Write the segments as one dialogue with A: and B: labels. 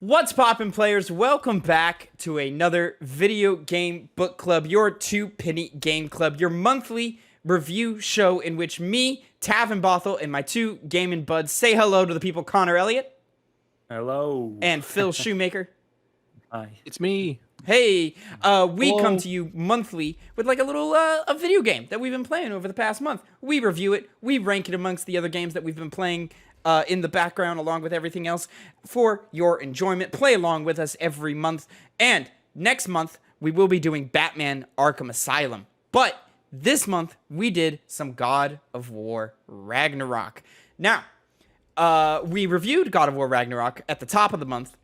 A: What's poppin', players? Welcome back to another video game book club, your 2-penny game club, your monthly review show in which me, Tavin Bothel, and my two gaming buds say hello to the people, Connor Elliott.
B: Hello.
A: And Phil Shoemaker.
B: Hi.
C: It's me.
A: Hey, we come to you monthly with like a little a video game that we've been playing over the past month. We review it, we rank it amongst the other games that we've been playing in the background along with everything else for your enjoyment. Play along with us every month. And next month, we will be doing Batman Arkham Asylum. But this month, we did some God of War Ragnarok. Now, we reviewed God of War Ragnarok at the top of the month.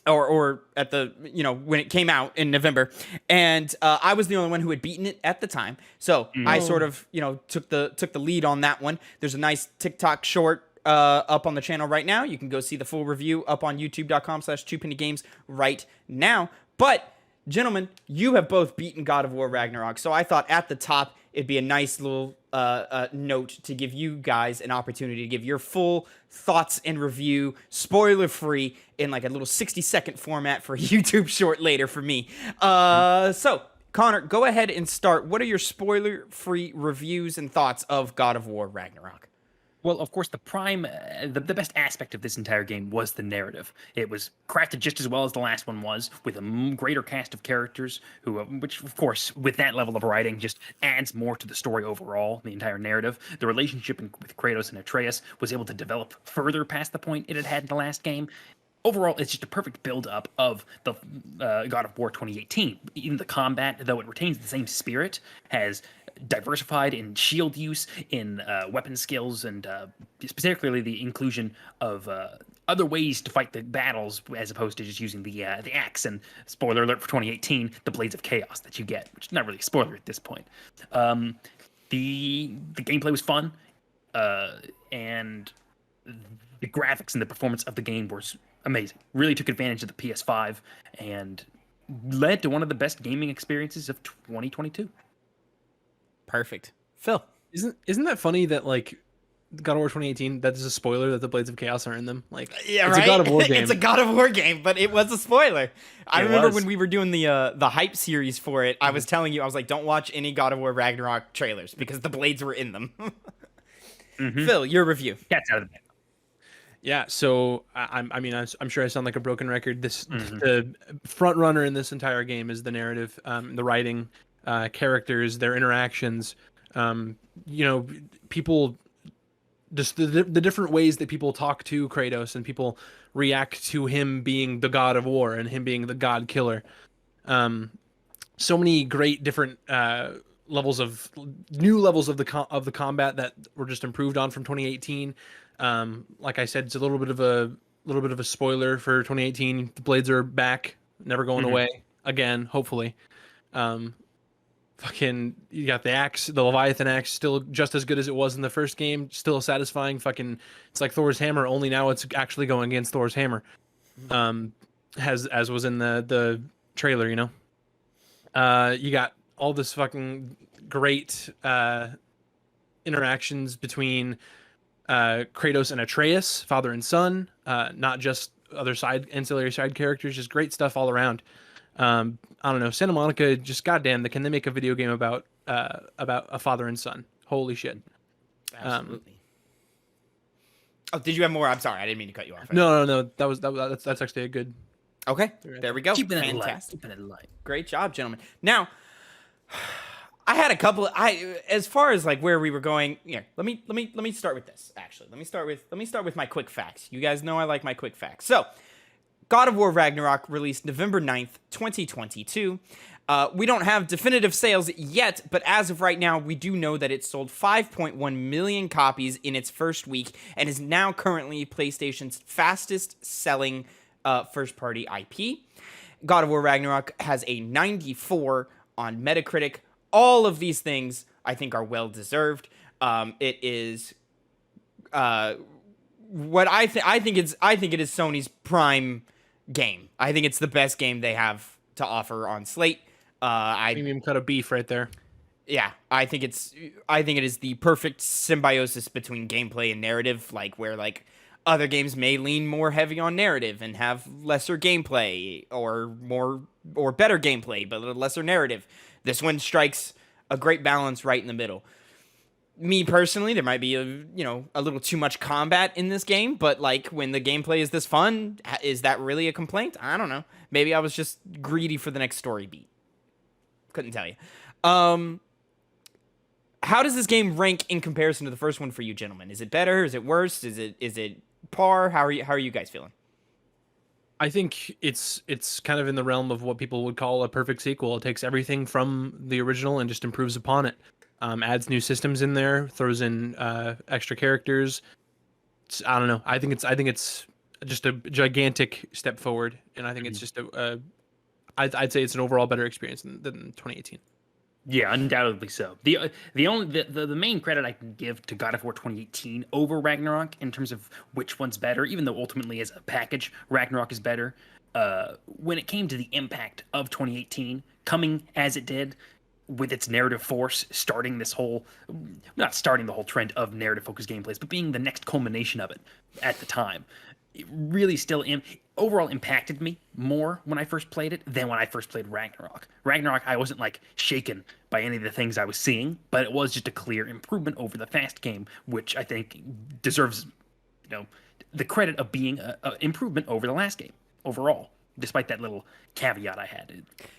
A: Or at the, when it came out in November. And I was the only one who had beaten it at the time. So I sort of, took the lead on that one. There's a nice TikTok short up on the channel right now. You can go see the full review up on youtube.com/2pennygames right now. But, gentlemen, you have both beaten God of War Ragnarok. So I thought at the top it'd be a nice little note to give you guys an opportunity to give your full thoughts and review, spoiler-free, in like a little 60-second format for a YouTube short later for me. So, Connor, go ahead and start. What are your spoiler-free reviews and thoughts of God of War Ragnarok?
B: Well, of course, the best aspect of this entire game was the narrative. It was crafted just as well as the last one was, with a greater cast of characters, which, of course, with that level of writing, just adds more to the story overall, the entire narrative. The relationship with Kratos and Atreus was able to develop further past the point it had in the last game. Overall, it's just a perfect build-up of the God of War 2018. Even the combat, though it retains the same spirit, has diversified in shield use, in weapon skills, and particularly the inclusion of other ways to fight the battles as opposed to just using the axe. And spoiler alert for 2018, the Blades of Chaos that you get, which is not really a spoiler at this point. The gameplay was fun, and the graphics and the performance of the game was amazing. Really took advantage of the PS5 and led to one of the best gaming experiences of 2022.
A: Perfect. Phil.
C: Isn't that funny that like God of War 2018, that is a spoiler that the Blades of Chaos are in them? Like,
A: yeah,
C: it's
A: right?
C: a God of War game.
A: It's a God of War game, but it was a spoiler. I remember when we were doing the hype series for it, I was telling you, I was like, don't watch any God of War Ragnarok trailers because the blades were in them. Phil, your review.
B: Cat's out of the bag.
C: Yeah, so I'm sure I sound like a broken record. The front runner in this entire game is the narrative, the writing, characters, their interactions. People, just the different ways that people talk to Kratos and people react to him being the God of War and him being the God Killer. So many great different new levels of the combat that were just improved on from 2018. Like I said, it's a little bit of a spoiler for 2018. The blades are back, never going away again, hopefully. You got the axe, the Leviathan axe, still just as good as it was in the first game, still satisfying. It's like Thor's hammer, only now it's actually going against Thor's hammer. As was in the trailer, you got all this fucking great interactions between Kratos and Atreus, father and son, not just other ancillary side characters, just great stuff all around. I don't know, Santa Monica, just goddamn, can they make a video game about a father and son? Holy shit.
A: Absolutely. Did you have more? I'm sorry, I didn't mean to cut you off.
C: No. That's actually a good.
A: Okay, there we go.
B: Keeping
A: Fantastic.
B: it light.
A: Great job, gentlemen. Now, I had a couple. As far as like where we were going, let me start with this. Actually, let me start with my quick facts. You guys know I like my quick facts. So, God of War Ragnarok released November 9th, 2022. We don't have definitive sales yet, but as of right now, we do know that it sold 5.1 million copies in its first week and is now currently PlayStation's fastest selling first-party IP. God of War Ragnarok has a 94 on Metacritic. All of these things, I think, are well-deserved. It is what I think it is Sony's prime game. I think it's the best game they have to offer on slate.
C: Premium cut of beef right there.
A: Yeah, I think it is the perfect symbiosis between gameplay and narrative, like where like Other games may lean more heavy on narrative and have lesser gameplay or better gameplay, but a lesser narrative. This one strikes a great balance right in the middle. Me personally, there might be a little too much combat in this game, but like when the gameplay is this fun, is that really a complaint? I don't know. Maybe I was just greedy for the next story beat. Couldn't tell you. How does this game rank in comparison to the first one for you, gentlemen? Is it better? Is it worse? Is it par? How are you guys feeling?
C: I think it's kind of in the realm of what people would call a perfect sequel. It takes everything from the original and just improves upon it. Adds new systems in there, throws in extra characters. I don't know. I think it's just a gigantic step forward, and I think it's just I'd say it's an overall better experience than 2018.
B: Yeah, undoubtedly so. The main credit I can give to God of War 2018 over Ragnarok in terms of which one's better, even though ultimately as a package Ragnarok is better. When it came to the impact of 2018 coming as it did, with its narrative force, not starting the whole trend of narrative focused gameplays, but being the next culmination of it at the time, it really still overall impacted me more when I first played it than when I first played Ragnarok. Ragnarok, I wasn't like shaken by any of the things I was seeing, but it was just a clear improvement over the fast game, which I think deserves, the credit of being an improvement over the last game overall. Despite that little caveat I had,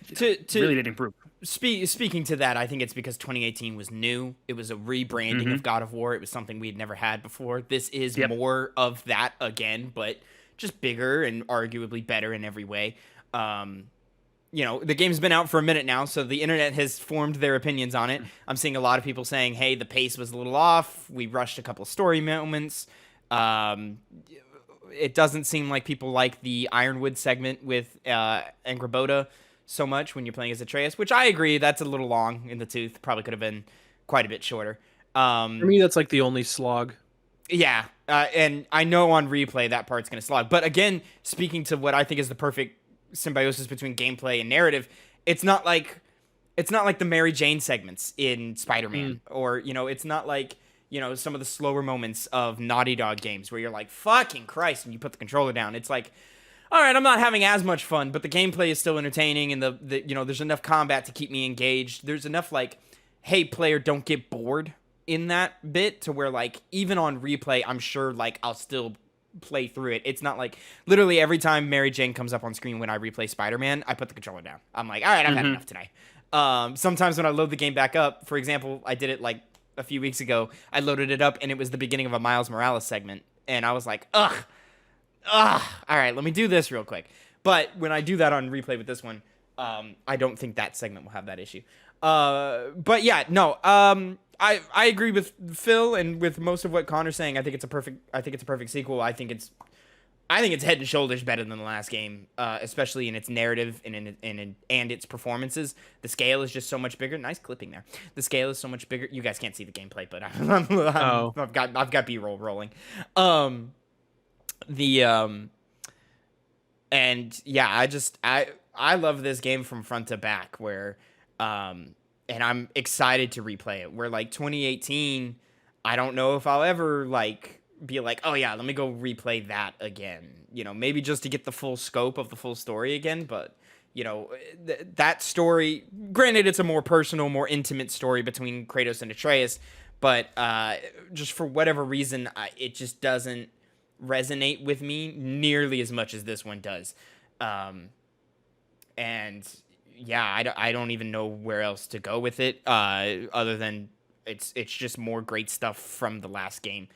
B: it really did improve.
A: Speaking to that, I think it's because 2018 was new. It was a rebranding of God of War. It was something we'd never had before. This is more of that again, but just bigger and arguably better in every way. The game's been out for a minute now, so the internet has formed their opinions on it. I'm seeing a lot of people saying, hey, the pace was a little off. We rushed a couple of story moments. It doesn't seem like people like the Ironwood segment with Angrboda so much when you're playing as Atreus, which I agree, that's a little long in the tooth. Probably could have been quite a bit shorter.
C: For me, that's like the only slog.
A: Yeah, and I know on replay that part's going to slog. But again, speaking to what I think is the perfect symbiosis between gameplay and narrative, it's not like the Mary Jane segments in Spider-Man, or it's not like some of the slower moments of Naughty Dog games where you're like, fucking Christ, and you put the controller down. It's like, all right, I'm not having as much fun, but the gameplay is still entertaining, and there's enough combat to keep me engaged. There's enough like, hey, player, don't get bored in that bit to where like even on replay, I'm sure like I'll still play through it. It's not like literally every time Mary Jane comes up on screen when I replay Spider-Man, I put the controller down. I'm like, all right, I've had enough today. Sometimes when I load the game back up, for example, I did it like a few weeks ago, I loaded it up and it was the beginning of a Miles Morales segment, and I was like, ugh, all right, let me do this real quick. But when I do that on replay with this one, I don't think that segment will have that issue. But yeah, no, I agree with Phil and with most of what Connor's saying. I think it's a perfect sequel. I think it's head and shoulders better than the last game, especially in its narrative and its performances. The scale is just so much bigger. Nice clipping there. The scale is so much bigger. You guys can't see the gameplay, but I've got B-roll rolling. And yeah, I love this game from front to back. Where and I'm excited to replay it. Where like 2018, I don't know if I'll ever like be like, oh yeah, let me go replay that again. Maybe just to get the full scope of the full story again. But that story, granted, it's a more personal, more intimate story between Kratos and Atreus. But just for whatever reason, it just doesn't resonate with me nearly as much as this one does. And yeah, I don't even know where else to go with it, other than it's just more great stuff from the last game.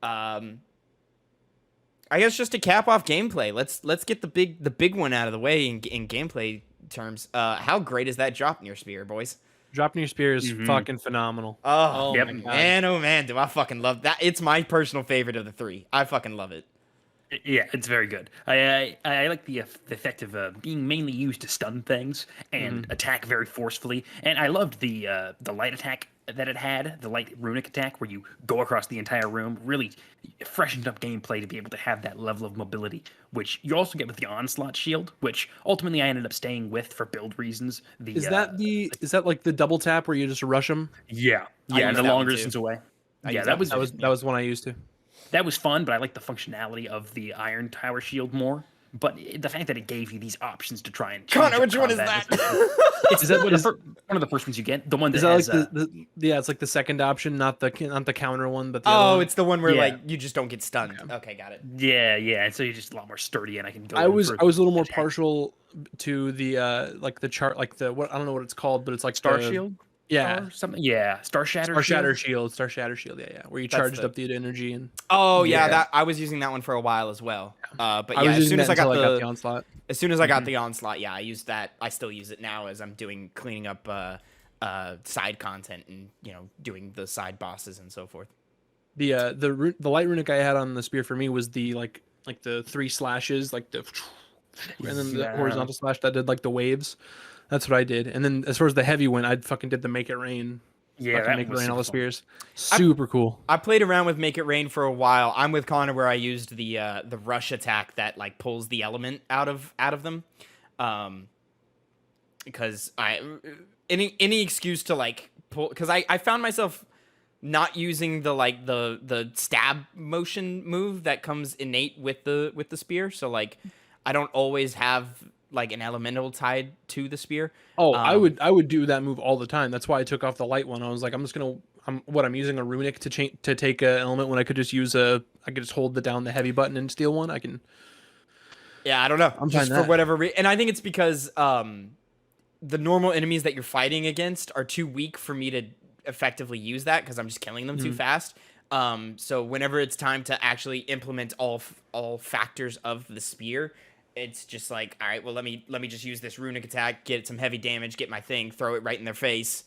A: I guess just to cap off gameplay, let's get the big one out of the way in gameplay terms. How great is that drop near spear, boys?
C: Drop near spear is fucking phenomenal.
A: Oh man, do I fucking love that. It's my personal favorite of the three. I fucking love it.
B: Yeah, it's very good. I like the effect of being mainly used to stun things and attack very forcefully. And I loved the light attack that it had, the light runic attack, where you go across the entire room. Really freshened up gameplay to be able to have that level of mobility, which you also get with the onslaught shield, which ultimately I ended up staying with for build reasons. Is
C: that like the double tap where you just rush them?
B: Yeah, and the long distance away.
C: That was the one I used to.
B: That was fun, but I like the functionality of the Iron Tower shield more. But the fact that it gave you these options to try and change
A: Connor,
B: up
A: which one is
B: combat
A: that?
B: it's one of the first ones you get. The one that
C: Is that
B: has,
C: like yeah, it's like the second option, not the counter one, but the other
A: Oh,
C: one.
A: it's the one where
B: Yeah.
A: like you just don't get stunned. Okay, got it.
B: yeah, and so you're just a lot more sturdy, and I can go.
C: I
B: in
C: was
B: for
C: a little more
B: attack.
C: partial to the like the chart, like the what I don't know what it's called, but it's like
B: Star
C: the,
B: Shield,
C: Yeah,
B: or something. Yeah, Star Shatter.
C: Star Shatter
B: Shield.
C: Shield, Star Shatter Shield. Yeah, where you
A: That's
C: charged
A: the-
C: up the energy and.
A: Oh yeah,
B: Yeah.
A: that I was using that one for a while as well. But
C: I
A: yeah,
C: was
A: as
C: using
A: soon as
C: that
A: I got
C: until
A: the
C: onslaught.
A: as soon as I got the onslaught, yeah, I used that. I still use it now as I'm doing cleaning up side content and doing the side bosses and so forth.
C: The light runic I had on the spear for me was the like the 3 slashes, like the and then the
B: Yeah.
C: horizontal slash that did like the waves. That's what I did. And then as far as the heavy went, I fucking did the make it rain.
B: Yeah,
C: Fucking
B: that
C: make it
B: one was
C: rain all the
B: super fun.
C: spears. Super cool.
A: I played around with Make It Rain for a while. I'm with Connor where I used the rush attack that like pulls the element out of them, because any excuse to like pull, because I found myself not using the stab motion move that comes innate with the spear. So like I don't always have like an elemental tied to the spear.
C: Oh, I would do that move all the time. That's why I took off the light one. I was like, I'm using a runic to take a element when I could just use I could just hold down the heavy button and steal one. I can.
A: Yeah, I don't know.
C: I'm
A: Just
C: fine
A: for
C: that.
A: whatever reason, and I think it's because the normal enemies that you're fighting against are too weak for me to effectively use that because I'm just killing them too fast. So whenever it's time to actually implement all factors of the spear, it's just like, all right, well let me just use this runic attack, get some heavy damage, get my thing, throw it right in their face.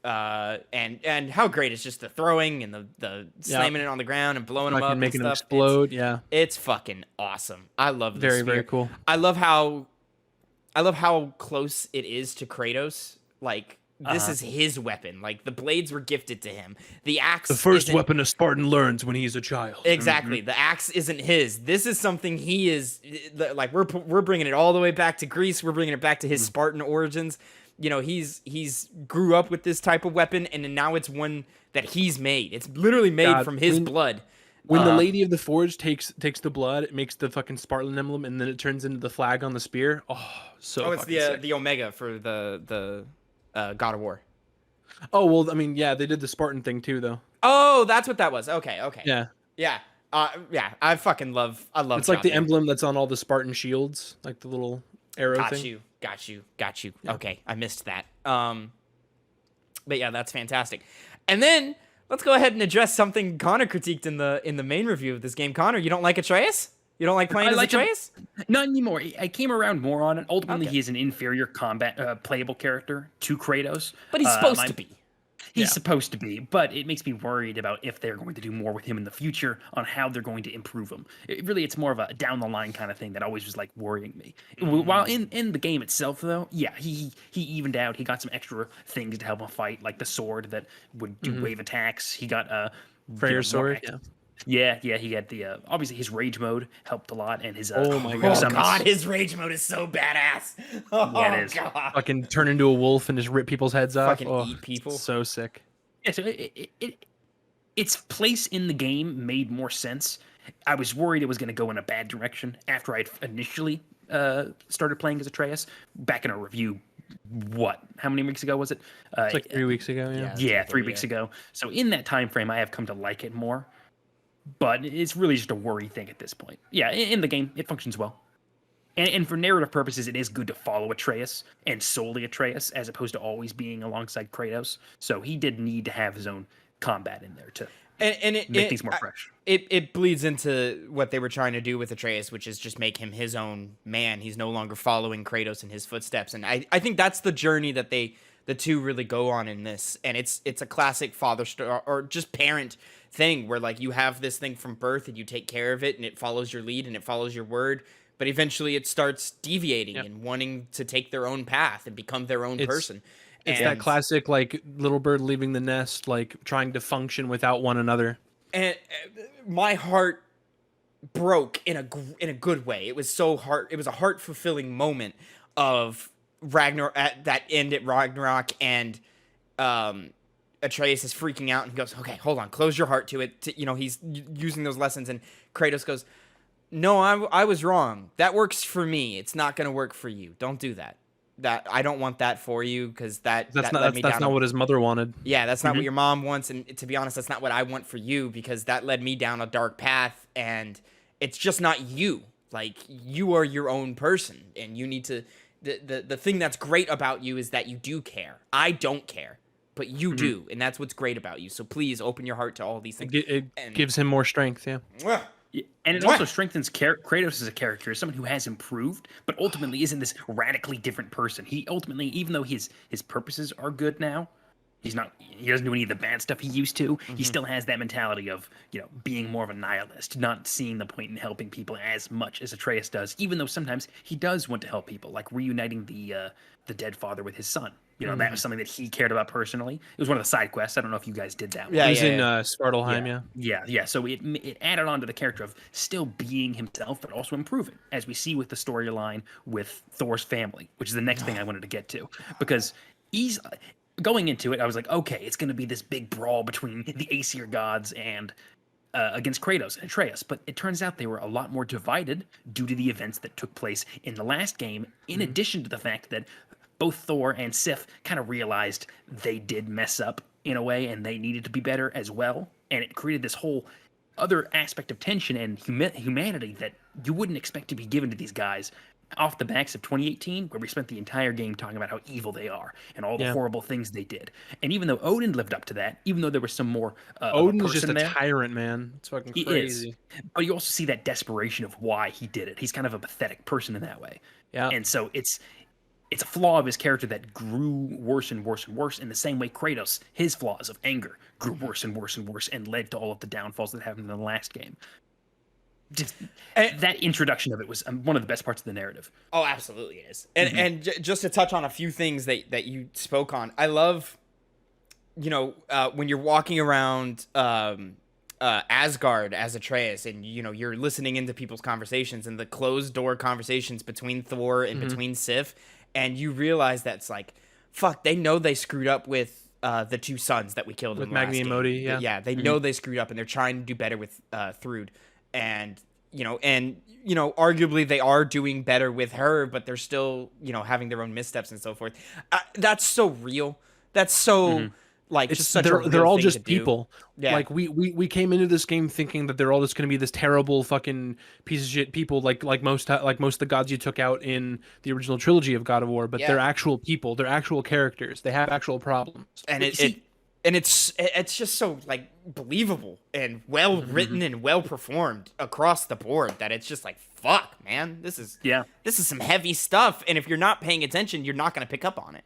A: And how great is just the throwing and the slamming it on the ground and blowing them up and
C: making them
A: stuff.
C: explode. Yeah,
A: It's fucking awesome. I love this
C: very
A: spear.
C: very cool.
A: I love how close it is to Kratos. Like this is his weapon. Like the blades were gifted to him. The axe.
C: The first
A: isn't-
C: weapon a Spartan learns when he's a child.
A: Exactly. The axe isn't his. This is something he is. Like we're bringing it all the way back to Greece. We're bringing it back to his Spartan origins. He's grew up with this type of weapon, and then now it's one that he's made. It's literally made from his blood.
C: When the Lady of the Forge takes the blood, it makes the fucking Spartan emblem, and then it turns into the flag on the spear. Oh, so.
A: Oh, it's
C: fucking sick.
A: the Omega for the God of War.
C: Oh well, I mean, yeah, they did the Spartan thing too, though.
A: Oh, that's what that was. Okay.
C: Yeah,
A: Yeah. Yeah. I fucking love.
C: it's like the
A: Shopping.
C: emblem that's on all the Spartan shields, like the little arrow thing.
A: Got you. Okay, I missed that. But yeah, that's fantastic. And then let's go ahead and address something Connor critiqued in the main review of this game. Connor, you don't like Atreus? You don't like playing as
B: like him.
A: Atreus?
B: Not anymore. I came around more on it. Ultimately,
A: Okay.
B: he is an inferior combat playable character to Kratos.
A: But he's supposed to be.
B: He's supposed to be, but it makes me worried about if they're going to do more with him in the future on how they're going to improve him. It's more of a down the line kind of thing that always was like worrying me. While in the game itself, though, yeah, he evened out. He got some extra things to help him fight, like the sword that would do wave attacks. He got
C: Freyr's sword. Yeah.
B: Yeah. He had the obviously his rage mode helped a lot, and his
C: Oh my
A: Oh
C: God.
B: summons.
A: god, his rage mode is so badass. Oh
B: Yeah, it is.
A: god.
C: Fucking turn into a wolf and just rip people's heads off.
A: Fucking
C: Oh,
A: eat people.
C: So sick.
B: Yeah, so its place in the game made more sense. I was worried it was going to go in a bad direction after I'd initially started playing as Atreus back in a review. How many weeks ago was it?
C: It's like 3 weeks ago. Yeah.
B: Yeah, 3 weeks ago. So in that time frame, I have come to like it more. But it's really just a worry thing at this point. Yeah, in the game, it functions well. And for narrative purposes, it is good to follow Atreus and solely Atreus, as opposed to always being alongside Kratos. So he did need to have his own combat in there to make things more fresh.
A: It bleeds into what they were trying to do with Atreus, which is just make him his own man. He's no longer following Kratos in his footsteps. And I think that's the journey that the two really go on in this. And it's a classic father or just parent thing where like you have this thing from birth and you take care of it and it follows your lead and it follows your word. But eventually it starts deviating and wanting to take their own path and become their own person.
C: It's that classic, like, little bird leaving the nest, like, trying to function without one another.
A: And my heart broke in a good way. It was so heart. It was a heart fulfilling moment of Ragnarok at that end at Ragnarok, and Atreus is freaking out and he goes, okay, hold on, close your heart to it. He's using those lessons, and Kratos goes, no, I was wrong. That works for me. It's not going to work for you. Don't do that. I don't want that for you, because that led me down.
C: That's not what his mother wanted.
A: Yeah, that's not what your mom wants, and to be honest, that's not what I want for you, because that led me down a dark path, and it's just not you. Like, you are your own person, and you need to... The thing that's great about you is that you do care. I don't care, but you do, and that's what's great about you. So please open your heart to all these things.
C: It gives him more strength, yeah.
B: And it also strengthens Kratos as a character, as someone who has improved, but ultimately isn't this radically different person. He ultimately, even though his purposes are good now, he doesn't do any of the bad stuff he used to. He still has that mentality of, being more of a nihilist, not seeing the point in helping people as much as Atreus does, even though sometimes he does want to help people, like reuniting the dead father with his son. That was something that he cared about personally. It was one of the side quests. I don't know if you guys did that one.
C: Yeah, he's in Svartalheim,
B: Yeah. So it added on to the character of still being himself, but also improving, as we see with the storyline with Thor's family, which is the next thing I wanted to get to. Because going into it, I was like, okay, it's going to be this big brawl between the Aesir gods and against Kratos and Atreus, but it turns out they were a lot more divided due to the events that took place in the last game, in addition to the fact that both Thor and Sif kind of realized they did mess up in a way, and they needed to be better as well, and it created this whole other aspect of tension and humanity that you wouldn't expect to be given to these guys off the backs of 2018, where we spent the entire game talking about how evil they are and all the horrible things they did. And even though Odin lived up to that, even though there was some more
C: Odin is just a tyrant, man. It's fucking crazy.
B: He is. But you also see that desperation of why he did it. He's kind of a pathetic person in that way.
C: Yeah.
B: And so it's a flaw of his character that grew worse and worse and worse, in the same way Kratos, his flaws of anger, grew worse and worse and worse, and led to all of the downfalls that happened in the last game. Just that introduction of it was one of the best parts of the narrative.
A: Oh, absolutely it is. And just to touch on a few things that you spoke on, I love, when you're walking around Asgard as Atreus, and you're listening into people's conversations and the closed door conversations between Thor and between Sif, and you realize that's like, fuck, they know they screwed up with the two sons that we killed
C: with
A: in the last
C: Magni and
A: game.
C: Modi. Yeah,
A: they know they screwed up, and they're trying to do better with Thrud. And arguably they are doing better with her, but they're still having their own missteps and so forth. That's so real. That's so like, it's just such a real
C: they're all
A: thing
C: just
A: to do.
C: people.
A: Yeah.
C: Like we came into this game thinking that they're all just going to be this terrible fucking piece of shit people, like most of the gods you took out in the original trilogy of God of War. But they're actual people. They're actual characters. They have actual problems.
A: And it's just so like believable and well written and well performed across the board, that it's just like, fuck, man, this is some heavy stuff, and if you're not paying attention, you're not going to pick up on it.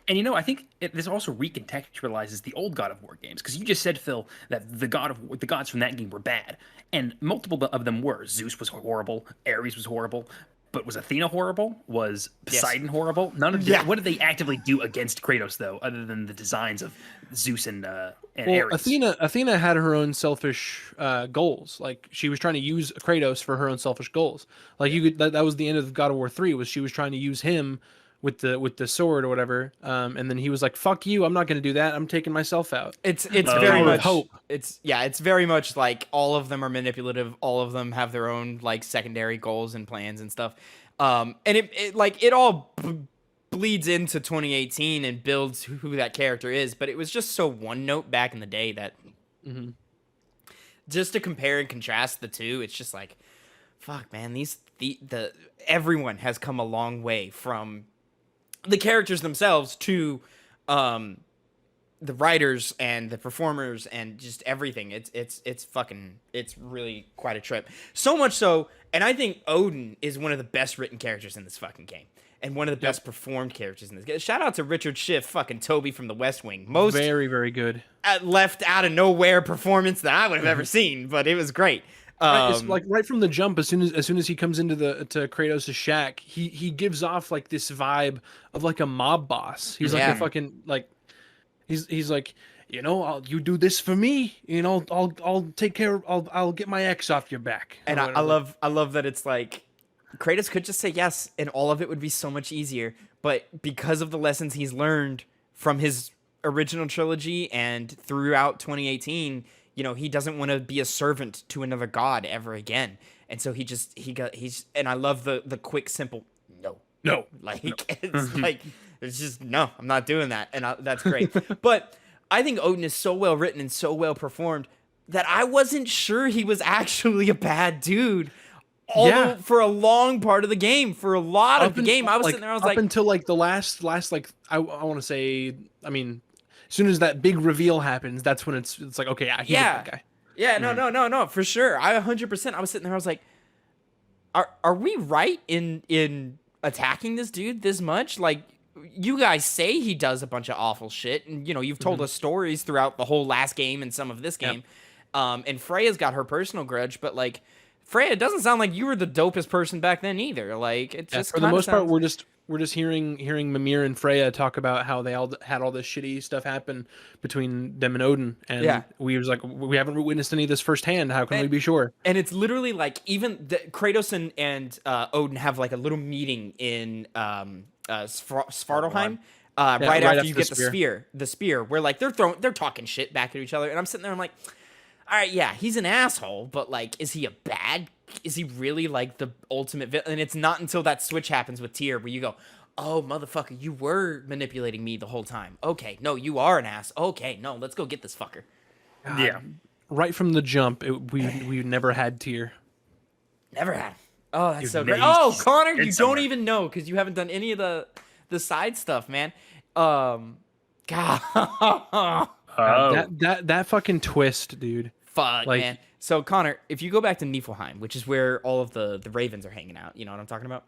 B: And I think this also recontextualizes the old God of War games, because you just said, Phil, that the gods from that game were bad, and multiple of them were. Zeus was horrible, Ares was horrible, but was Athena horrible? Was Poseidon horrible? None of them. What did they actively do against Kratos, though, other than the designs of Zeus and Ares?
C: Athena had her own selfish goals. Like, she was trying to use Kratos for her own selfish goals. Like, that was the end of God of War 3, was she was trying to use him with the sword or whatever, and then he was like, "Fuck you! I'm not going to do that. I'm taking myself out."
A: It's very much hope. It's very much like all of them are manipulative. All of them have their own like secondary goals and plans and stuff. And it all bleeds into 2018 and builds who that character is. But it was just so one note back in the day that just to compare and contrast the two, it's just like, fuck, man. The everyone has come a long way from the characters themselves to the writers and the performers and just everything. It's really quite a trip. So much so, and I think Odin is one of the best written characters in this fucking game, and one of the best performed characters in this game. Shout out to Richard Schiff, fucking Toby from The West Wing. Most
C: very, very good.
A: Left out of nowhere performance that I would have ever seen, but it was great.
C: It's like right from the jump, as soon as he comes into to Kratos' shack, he gives off like this vibe of like a mob boss. He's like a fucking like he's like, you do this for me, I'll take care. I'll get my ex off your back.
A: And I love that it's like Kratos could just say yes, and all of it would be so much easier. But because of the lessons he's learned from his original trilogy and throughout 2018, he doesn't want to be a servant to another god ever again. And so and I love the quick, simple no. Like, it's like, it's just, no, I'm not doing that. And that's great. But I think Odin is so well written and so well performed that I wasn't sure he was actually a bad dude. Although for a long part of the game, for a lot of the game, I was sitting there, I was like,
C: up until like the last like I want to say, I mean, as soon as that big reveal happens, that's when it's like, okay, he's a bad guy.
A: Yeah, no, for sure. I 100%. I was sitting there, I was like, are we right in attacking this dude this much? Like, you guys say he does a bunch of awful shit, and you've told us stories throughout the whole last game and some of this game. And Freya's got her personal grudge, but like, Freya, it doesn't sound like you were the dopest person back then either. Like, it's just
C: for the most part, we're just hearing Mimir and Freya talk about how they all had all this shitty stuff happen between them and Odin, and we was like, we haven't witnessed any of this firsthand. How can we be sure?
A: And it's literally like, even Kratos and Odin have like a little meeting in Svartalheim. Right after you get the spear, where like they're talking shit back at each other, and I'm sitting there, I'm like, all right, yeah, he's an asshole, but like, is he really like the ultimate villain? And it's not until that switch happens with Tyr where you go, oh, motherfucker, you were manipulating me the whole time. Okay, no, you are an ass. Okay, no, let's go get this fucker.
B: Yeah.
C: Right from the jump, we never had Tyr.
A: Never had. Oh, that's so great. Oh, Connor, you don't even know because you haven't done any of the side stuff, man. God.
C: That fucking twist, dude.
A: Fuck, like, man. So, Connor, if you go back to Niflheim, which is where all of the ravens are hanging out, you know what I'm talking about?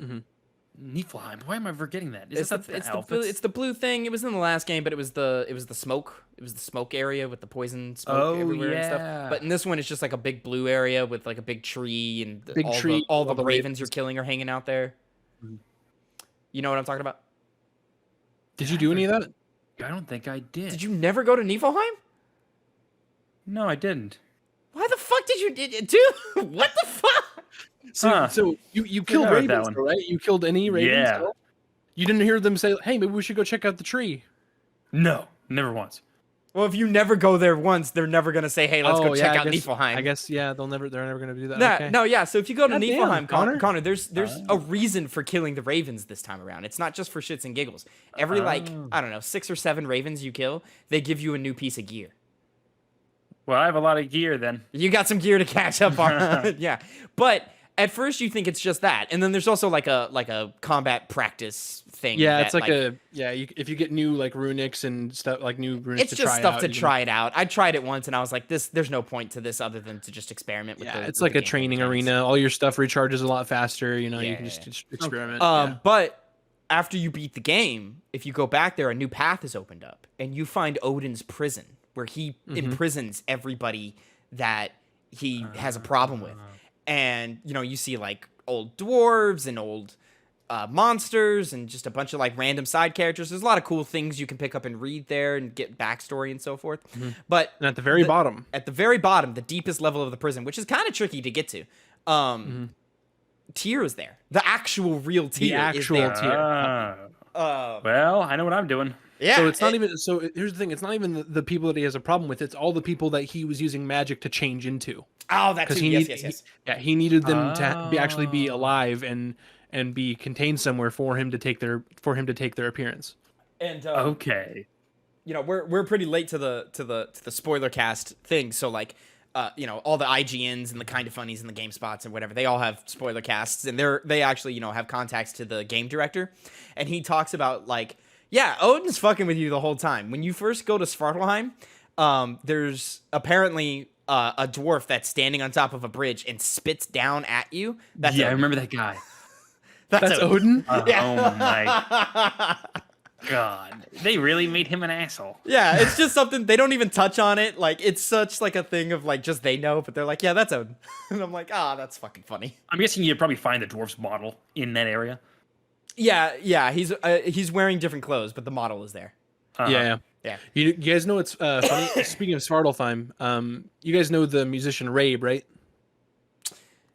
B: Mm-hmm. Niflheim. Why am I forgetting that?
A: It's the blue thing. It was in the last game, but it was the smoke. It was the smoke area with the poison smoke everywhere and stuff. But in this one, it's just like a big blue area with like a big tree and all the ravens you're killing are hanging out there. Mm-hmm. You know what I'm talking about?
C: Did you do any of that?
B: I don't think I did.
A: Did you never go to Niflheim?
B: No, I didn't.
A: Why the fuck did you dude? What the fuck?
C: So you killed ravens, right? You killed any ravens? Yeah. You didn't hear them say, "Hey, maybe we should go check out the tree."
B: No, never once.
A: Well, if you never go there once, they're never gonna say, "Hey, let's go check out Niflheim."
C: I guess they're never gonna do that. Okay.
A: No, yeah. So if you go to Niflheim, Connor, there's a reason for killing the ravens this time around. It's not just for shits and giggles. Every I don't know, 6 or 7 ravens you kill, they give you a new piece of gear.
B: Well, I have a lot of gear then.
A: You got some gear to catch up on. Yeah. But at first you think it's just that. And then there's also like a combat practice thing.
C: Yeah, it's like if you get new like runics and stuff, like new runics
A: it's just stuff to try it out. I tried it once and I was like, there's no point to this other than to just experiment with
C: it's like a training arena. All your stuff recharges a lot faster, you can just experiment.
A: But after you beat the game, if you go back there, a new path is opened up and you find Odin's prison, where he imprisons everybody that he has a problem with. And, you see, like, old dwarves and old monsters and just a bunch of, like, random side characters. There's a lot of cool things you can pick up and read there and get backstory and so forth. Mm-hmm. But
C: and at the very bottom,
A: the deepest level of the prison, which is kind of tricky to get to, Tyr is there. The actual real Tyr.
C: The actual Tyr.
B: Well, I know what I'm doing.
A: Yeah.
C: So it's not even. So here's the thing. It's not even the people that he has a problem with. It's all the people that he was using magic to change into.
A: Oh, that's yes.
C: He needed them to actually be alive and be contained somewhere for him to take their appearance.
A: And
B: okay,
A: we're pretty late to the spoiler cast thing. So like, all the IGNs and the Kind of Funnies and the GameSpots and whatever, they all have spoiler casts, and they actually have contacts to the game director, and he talks about like. Yeah, Odin's fucking with you the whole time. When you first go to Svartalheim, there's apparently a dwarf that's standing on top of a bridge and spits down at you.
B: That's Odin. I remember that guy.
A: That's Odin?
B: Yeah. Oh my God. They really made him an asshole.
A: Yeah, it's just something, they don't even touch on it. Like, it's such like a thing of like, just they know, but they're like, yeah, that's Odin. And I'm like, that's fucking funny.
B: I'm guessing you'd probably find the dwarf's model in that area.
A: Yeah, he's wearing different clothes, but the model is there.
C: Yeah. You guys know it's funny. Speaking of Svartalfheim, you guys know the musician Rabe, right?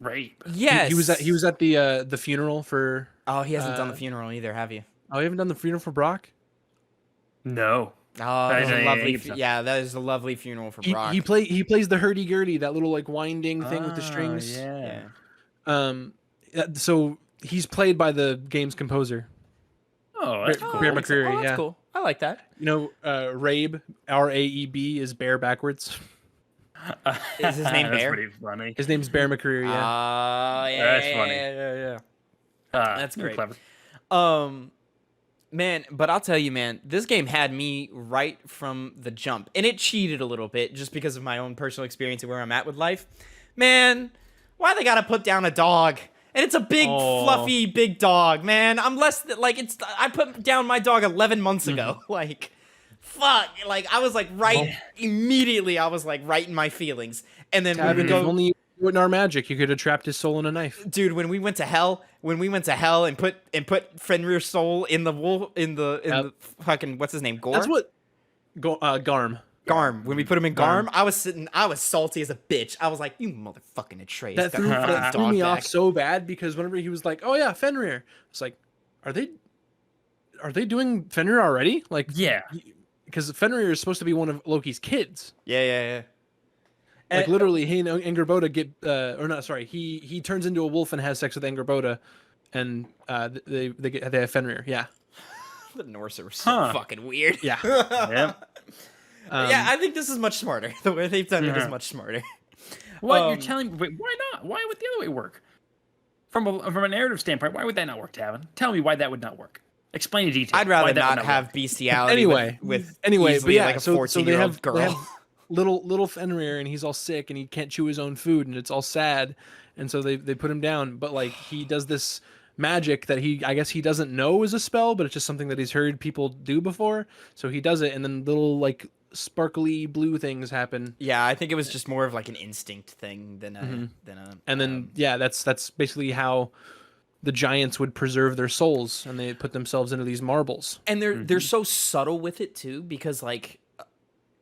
B: Rabe.
A: Yes.
C: He was at the funeral for.
A: Oh, he hasn't done the funeral either, have you?
C: Oh, you haven't done the funeral for Brock?
B: No.
A: Oh, that's a
B: Yeah,
A: lovely.
B: yeah,
A: Yeah, that is a lovely funeral for
C: He
A: Brock.
C: he plays the hurdy-gurdy, that little like winding thing with the
B: Oh,
C: strings.
B: Yeah.
A: Yeah.
C: So he's played by the game's composer.
B: Oh, that's
C: Bear
B: cool.
C: McCreary,
A: Oh, that's
C: yeah.
A: cool. I like that.
C: You know, Rabe, R-A-E-B, is bear backwards.
A: Is his name
B: That's
A: Bear?
B: pretty funny.
C: His name's Bear McCreary, yeah.
A: Yeah,
B: That's funny.
A: Yeah. That's
B: You're
A: great.
B: clever.
A: Man, but I'll tell you, man, this game had me right from the jump, and it cheated a little bit just because of my own personal experience and where I'm at with life. Man, why they gotta put down a dog? And it's a big, fluffy, big dog, man. I'm less like it's. I put down my dog 11 months ago. Like, fuck. Like I was like immediately. I was like right in my feelings, and then when we
C: Tavin, if
A: go.
C: only you in our magic, you could have trapped his soul in a knife.
A: Dude, when we went to hell and put Fenrir's soul in the wolf in the fucking what's his name, Gore?
C: That's what Garm.
A: Garm. When we put him in Garm,
C: Garm.
A: I was salty as a bitch. I was like, you motherfucking Atreus.
C: That threw me off so bad because whenever he was like, "Oh yeah, Fenrir," it's like, are they doing Fenrir already? Like,
B: Yeah.
C: because Fenrir is supposed to be one of Loki's kids.
A: Yeah.
C: Like literally, he and Angrboda get, or not, sorry, he turns into a wolf and has sex with Angrboda, and they have Fenrir. Yeah,
A: The Norse are so fucking weird.
C: yeah.
B: Yeah.
A: Yeah, I think this is much smarter. The way they've done it is much smarter.
B: What you're telling? Wait, why not? Why would the other way work? From a narrative standpoint, why would that not work, Tavin? Tell me why that would not work. Explain in detail.
A: I'd rather
B: why that would
A: not have
B: work.
A: bestiality
C: Anyway,
A: with
C: but
A: easily
C: yeah,
A: like a
C: so
A: 14-year-old girl.
C: they have little Fenrir, and he's all sick, and he can't chew his own food, and it's all sad, and so they put him down. But like he does this magic that I guess he doesn't know is a spell, but it's just something that he's heard people do before. So he does it, and then little like sparkly blue things happen.
A: Yeah, I think it was just more of like an instinct thing than a
C: And then that's basically how the giants would preserve their souls, and they put themselves into these marbles.
A: and they're so subtle with it too, because like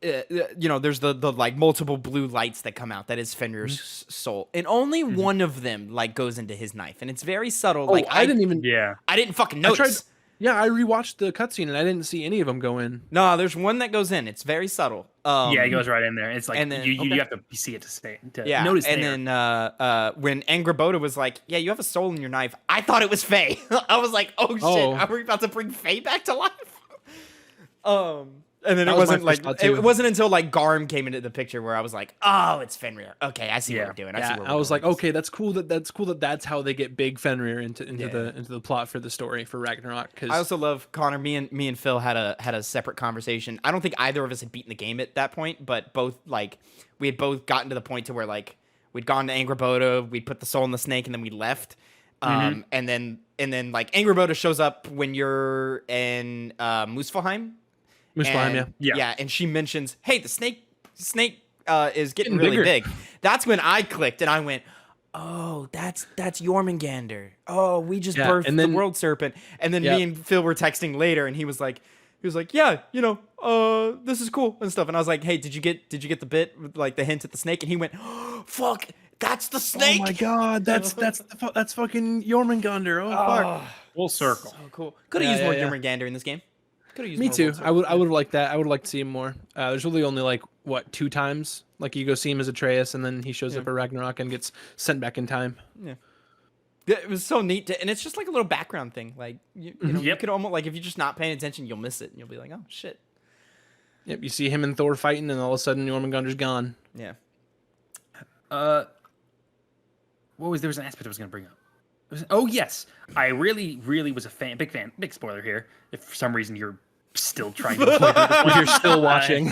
A: there's the like multiple blue lights that come out that is Fenrir's soul, and only one of them like goes into his knife, and it's very subtle. Like
C: I didn't even.
B: Yeah.
A: I didn't fucking
C: I tried.
A: notice.
C: Yeah, I rewatched the cutscene and I didn't see any of them go in.
A: No, there's one that goes in. It's very subtle.
B: Yeah, it goes right in there. It's like
A: and then-
B: you have to see it to say to
A: Yeah,
B: notice
A: and
B: there.
A: then when Angrboda was like, "Yeah, you have a soul in your knife," I thought it was Faye. I was like, "Oh shit,
C: Oh.
A: are we about to bring Faye back to life?" And then
C: That
A: it
C: was my
A: wasn't like
C: first thought, too.
A: it wasn't until like Garm came into the picture where I was like, "Oh, it's Fenrir. Okay, I see what
B: Yeah.
A: we're doing.
C: Yeah,
A: see where
C: I
A: we're
C: was
A: going
C: like,
A: with this."
C: okay, that's cool that's how they get big Fenrir into
A: Yeah.
C: the plot for the story for Ragnarok. Because
A: I also love Connor. Me and Phil had a separate conversation. I don't think either of us had beaten the game at that point, but both like we had both gotten to the point to where like we'd gone to Angrboda, we'd put the soul in the snake, and then we left. And then like Angrboda shows up when you're in Muspelheim.
C: Muspelheim,
A: And-
C: yeah.
A: Yeah, and she mentions, "Hey, the snake is getting
C: Getting
A: really
C: bigger."
A: big." That's when I clicked and I went, "Oh, that's Jormungandr. Oh, we just
C: Yeah,
A: birthed
C: and then-
A: the world serpent." And then
C: Yeah.
A: me and Phil were texting later, and he was like, "Yeah, this is cool and stuff." And I was like, "Hey, did you get the bit with, like the hint at the snake?" And he went, "Oh, fuck, that's the snake."
C: Oh my god, that's fucking Jormungandr. Oh fuck.
B: Full circle.
A: So cool. Could have
C: Yeah,
A: used more
C: yeah.
A: Jormungandr in this game. Could have used
C: Me
A: more
C: too.
A: world
C: I would have liked that. I would like to see him more. There's really only like what 2 times. Like you go see him as Atreus, and then he shows up at Ragnarok and gets sent back in time.
A: Yeah, it was so neat, and it's just like a little background thing. Like you know, you
B: Yep.
A: could almost like if you're just not paying attention, you'll miss it, and you'll be like, "Oh shit."
C: Yep, you see him and Thor fighting, and all of a sudden Jormungandr's gone.
A: Yeah.
B: There was an aspect I was going to bring up. Yes, I really was a big fan. Big spoiler here. If for some reason you're still trying to avoid it,
C: If you're still watching.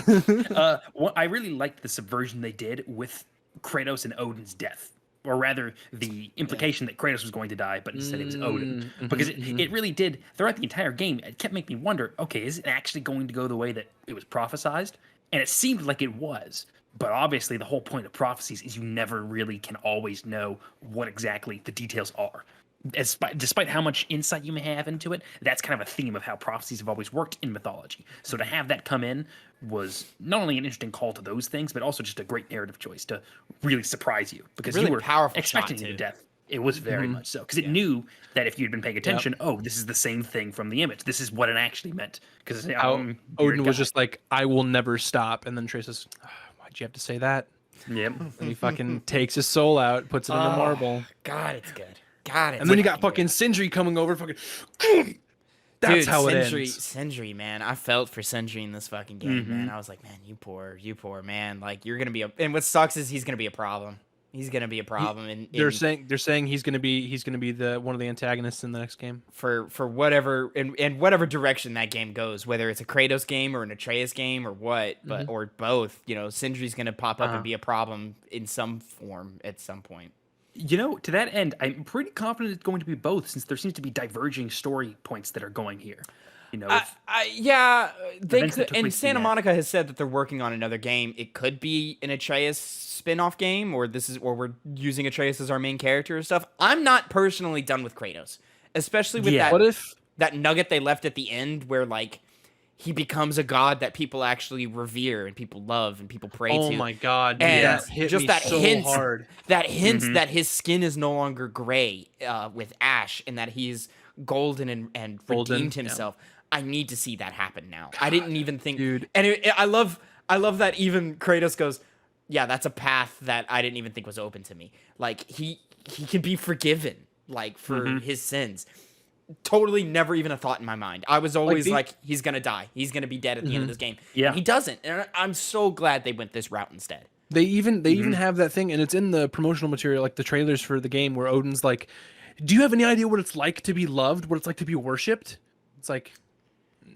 B: I really liked the subversion they did with Kratos and Odin's death, or rather, the implication that Kratos was going to die, but instead it was Odin, because it really did throughout the entire game. It kept making me wonder: okay, is it actually going to go the way that it was prophesized? And it seemed like it was. But obviously, the whole point of prophecies is you never really can always know what exactly the details are. Despite how much insight you may have into it, that's kind of a theme of how prophecies have always worked in mythology. So to have that come in was not only an interesting call to those things, but also just a great narrative choice to really surprise you because
A: Really
B: you were
A: powerful
B: expecting
A: shot,
B: it to
A: too.
B: death. It was very much so, because it knew that if you'd been paying attention, this is the same thing from the image. This is what it actually meant. Because
C: Odin was just like, I will never stop. And then Trace says, why'd you have to say that?
B: Yep.
C: And he fucking takes his soul out, puts it in a marble.
A: God, it's good. God, it's
C: And then you
A: good.
C: got fucking Sindri coming over, fucking. That's
A: Dude,
C: how it
A: Sindri,
C: ends.
A: Sindri, man, I felt for Sindri in this fucking game, man. I was like, man, you poor man. Like, you're gonna be a. And what sucks is he's gonna be a problem. He's gonna be a problem.
C: They're saying he's gonna be the one of the antagonists in the next game.
A: For whatever in whatever direction that game goes, whether it's a Kratos game or an Atreus game or what, but or both. You know, Sindri's gonna pop up and be a problem in some form at some point.
B: You know, to that end, I'm pretty confident it's going to be both, since there seems to be diverging story points that are going here. You know,
A: yeah, they
B: events that
A: could,
B: took
A: and
B: place
A: Santa
B: in that.
A: Monica has said that they're working on another game. It could be an Atreus spin-off game, or we're using Atreus as our main character and stuff. I'm not personally done with Kratos, especially with
C: What if
A: that nugget they left at the end where like he becomes a god that people actually revere and people love and people pray to.
C: Oh my god,
A: And
C: that hit
A: just
C: me
A: that
C: so
A: hint,
C: hard.
A: that hint that his skin is no longer gray with ash, and that he's golden and redeemed himself. I need to see that happen now. I didn't even think,
C: dude.
A: And I love that even Kratos goes, yeah, that's a path that I didn't even think was open to me. Like he can be forgiven, like for his sins. Totally never even a thought in my mind. I was always like he's gonna die. He's gonna be dead at the end of this game.
B: Yeah.
A: And he doesn't. And I'm so glad they went this route instead.
C: They even have that thing, and it's in the promotional material, like the trailers for the game, where Odin's like, "Do you have any idea what it's like to be loved? What it's like to be worshipped?" It's like,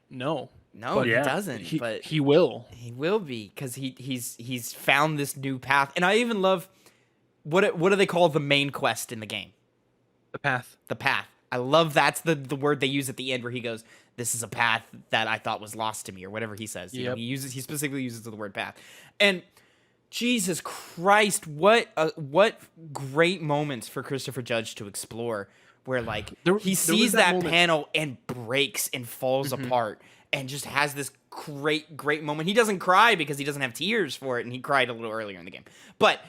C: no,
A: No, he doesn't. But
C: he will.
A: He will be, because he's found this new path. And I even love what do they call the main quest in the game?
C: The path.
A: The path. I love that's the word they use at the end where he goes, "This is a path that I thought was lost to me," or whatever he says. You know, he specifically uses the word path. And Jesus Christ, what great moments for Christopher Judge to explore, where like he sees that panel and breaks and falls apart and just has this great moment. He doesn't cry because he doesn't have tears for it, and he cried a little earlier in the game. But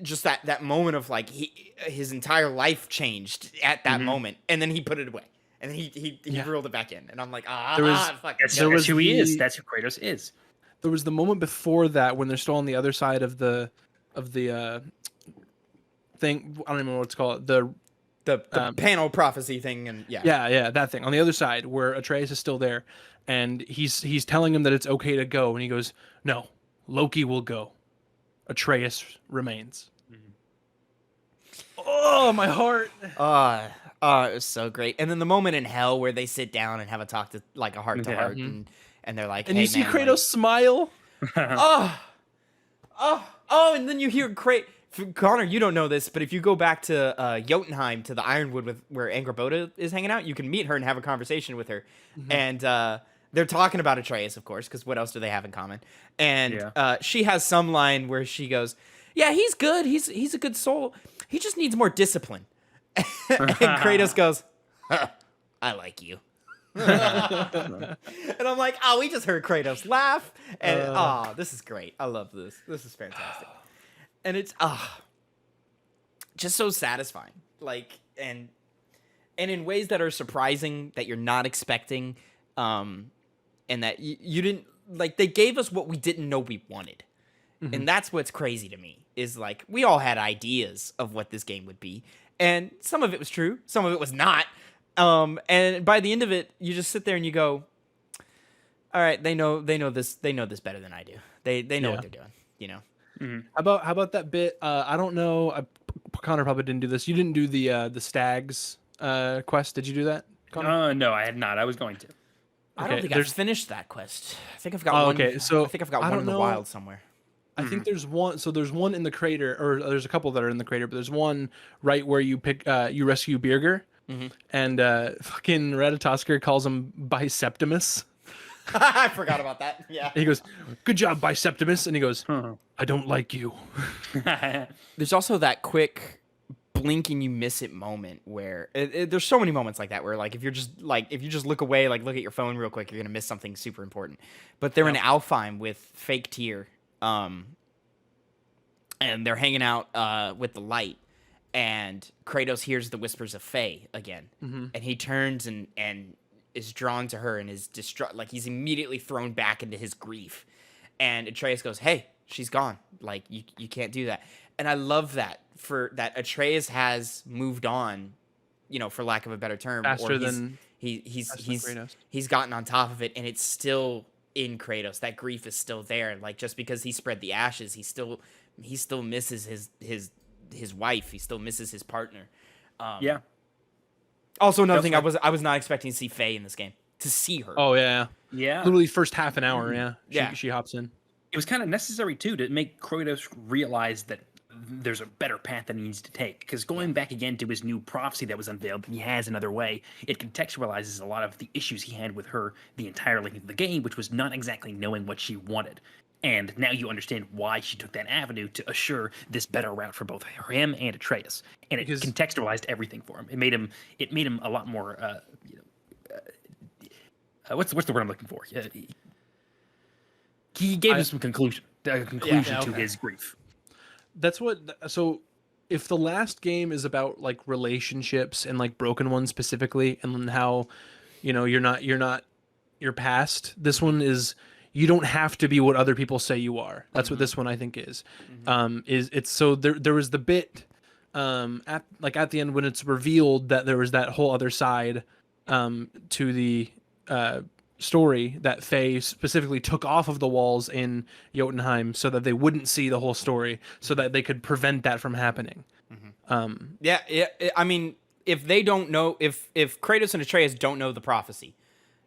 A: just that moment of like his entire life changed at that moment, and then he put it away, and then he reeled it back in, and I'm like, fuck.
B: That's who he is. That's who Kratos is.
C: There was the moment before that when they're still on the other side of the thing. I don't even know what it's called. The
A: panel prophecy thing, and
C: yeah, that thing on the other side where Atreus is still there, and he's telling him that it's okay to go, and he goes, "No, Loki will go. Atreus remains." Oh, my heart.
A: it was so great. And then the moment in hell where they sit down and have a talk to like a heart to heart, and they're like,
C: And
A: hey,
C: you see
A: man,
C: Kratos
A: like,
C: smile.
A: and then you hear Connor, you don't know this, but if you go back to Jotunheim, to the Ironwood where Angrboda is hanging out, you can meet her and have a conversation with her. And they're talking about Atreus, of course, because what else do they have in common? And she has some line where she goes, "Yeah, he's good. He's a good soul. He just needs more discipline." And Kratos goes, "I like you." And I'm like, oh, we just heard Kratos laugh, and this is great. I love this. This is fantastic, and it's just so satisfying. Like, and in ways that are surprising, that you're not expecting, and that you didn't like. They gave us what we didn't know we wanted, and that's what's crazy to me. Is like we all had ideas of what this game would be, and some of it was true, some of it was not. And by the end of it, you just sit there and you go, all right, they know this better than I do. They know what they're doing, you know?
C: How about that bit? I don't know. Connor probably didn't do this. You didn't do the stags quest. Did you do that, Connor?
B: No, I had not. I was going to.
A: I don't think I've finished that quest. I think I've got one.
C: Okay, so
A: I think I've got one in the wild somewhere.
C: I think there's one. So there's one in the crater, or there's a couple that are in the crater, but there's one right where you you rescue Birger, and fucking Ratatoskr calls him Biseptimus.
A: I forgot about that. Yeah.
C: And he goes, "Good job, Biseptimus," and he goes, "I don't like you."
A: There's also that quick blink and you miss it moment where there's so many moments like that where like if you just look away, like look at your phone real quick, you're gonna miss something super important. But they're in Alfheim with fake Tyr. And they're hanging out with the light, and Kratos hears the whispers of Faye again, and he turns and is drawn to her and is distraught. Like, he's immediately thrown back into his grief, and Atreus goes, "Hey, she's gone. Like, you can't do that." And I love that Atreus has moved on, for lack of a better term,
C: Faster
A: or
C: than
A: he's
C: Kratos.
A: he's gotten on top of it, and it's still in Kratos. That grief is still there. Like, just because he spread the ashes, he still misses his wife. He still misses his partner.
B: Yeah.
A: Also, another thing, I was not expecting to see Faye in this game. To see her.
C: Oh yeah.
B: Yeah.
C: Literally first half an hour.
A: Yeah.
C: She hops in.
B: It was kind of necessary too to make Kratos realize that there's a better path that he needs to take. Because going back again to his new prophecy that was unveiled, he has another way. It contextualizes a lot of the issues he had with her the entire length of the game, which was not exactly knowing what she wanted. And now you understand why she took that avenue to assure this better route for both him and Atreus. And it contextualized everything for him. It made him a lot more. What's the word I'm looking for? He gave him some conclusion to his grief.
C: That's what. So, if the last game is about like relationships and like broken ones specifically, and how, you're not your past. This one is. You don't have to be what other people say you are. That's what this one I think is. It's so there was the bit at the end when it's revealed that there was that whole other side to the story that Faye specifically took off of the walls in Jotunheim so that they wouldn't see the whole story, so that they could prevent that from happening.
A: Yeah. I mean, if they don't know, if Kratos and Atreus don't know the prophecy,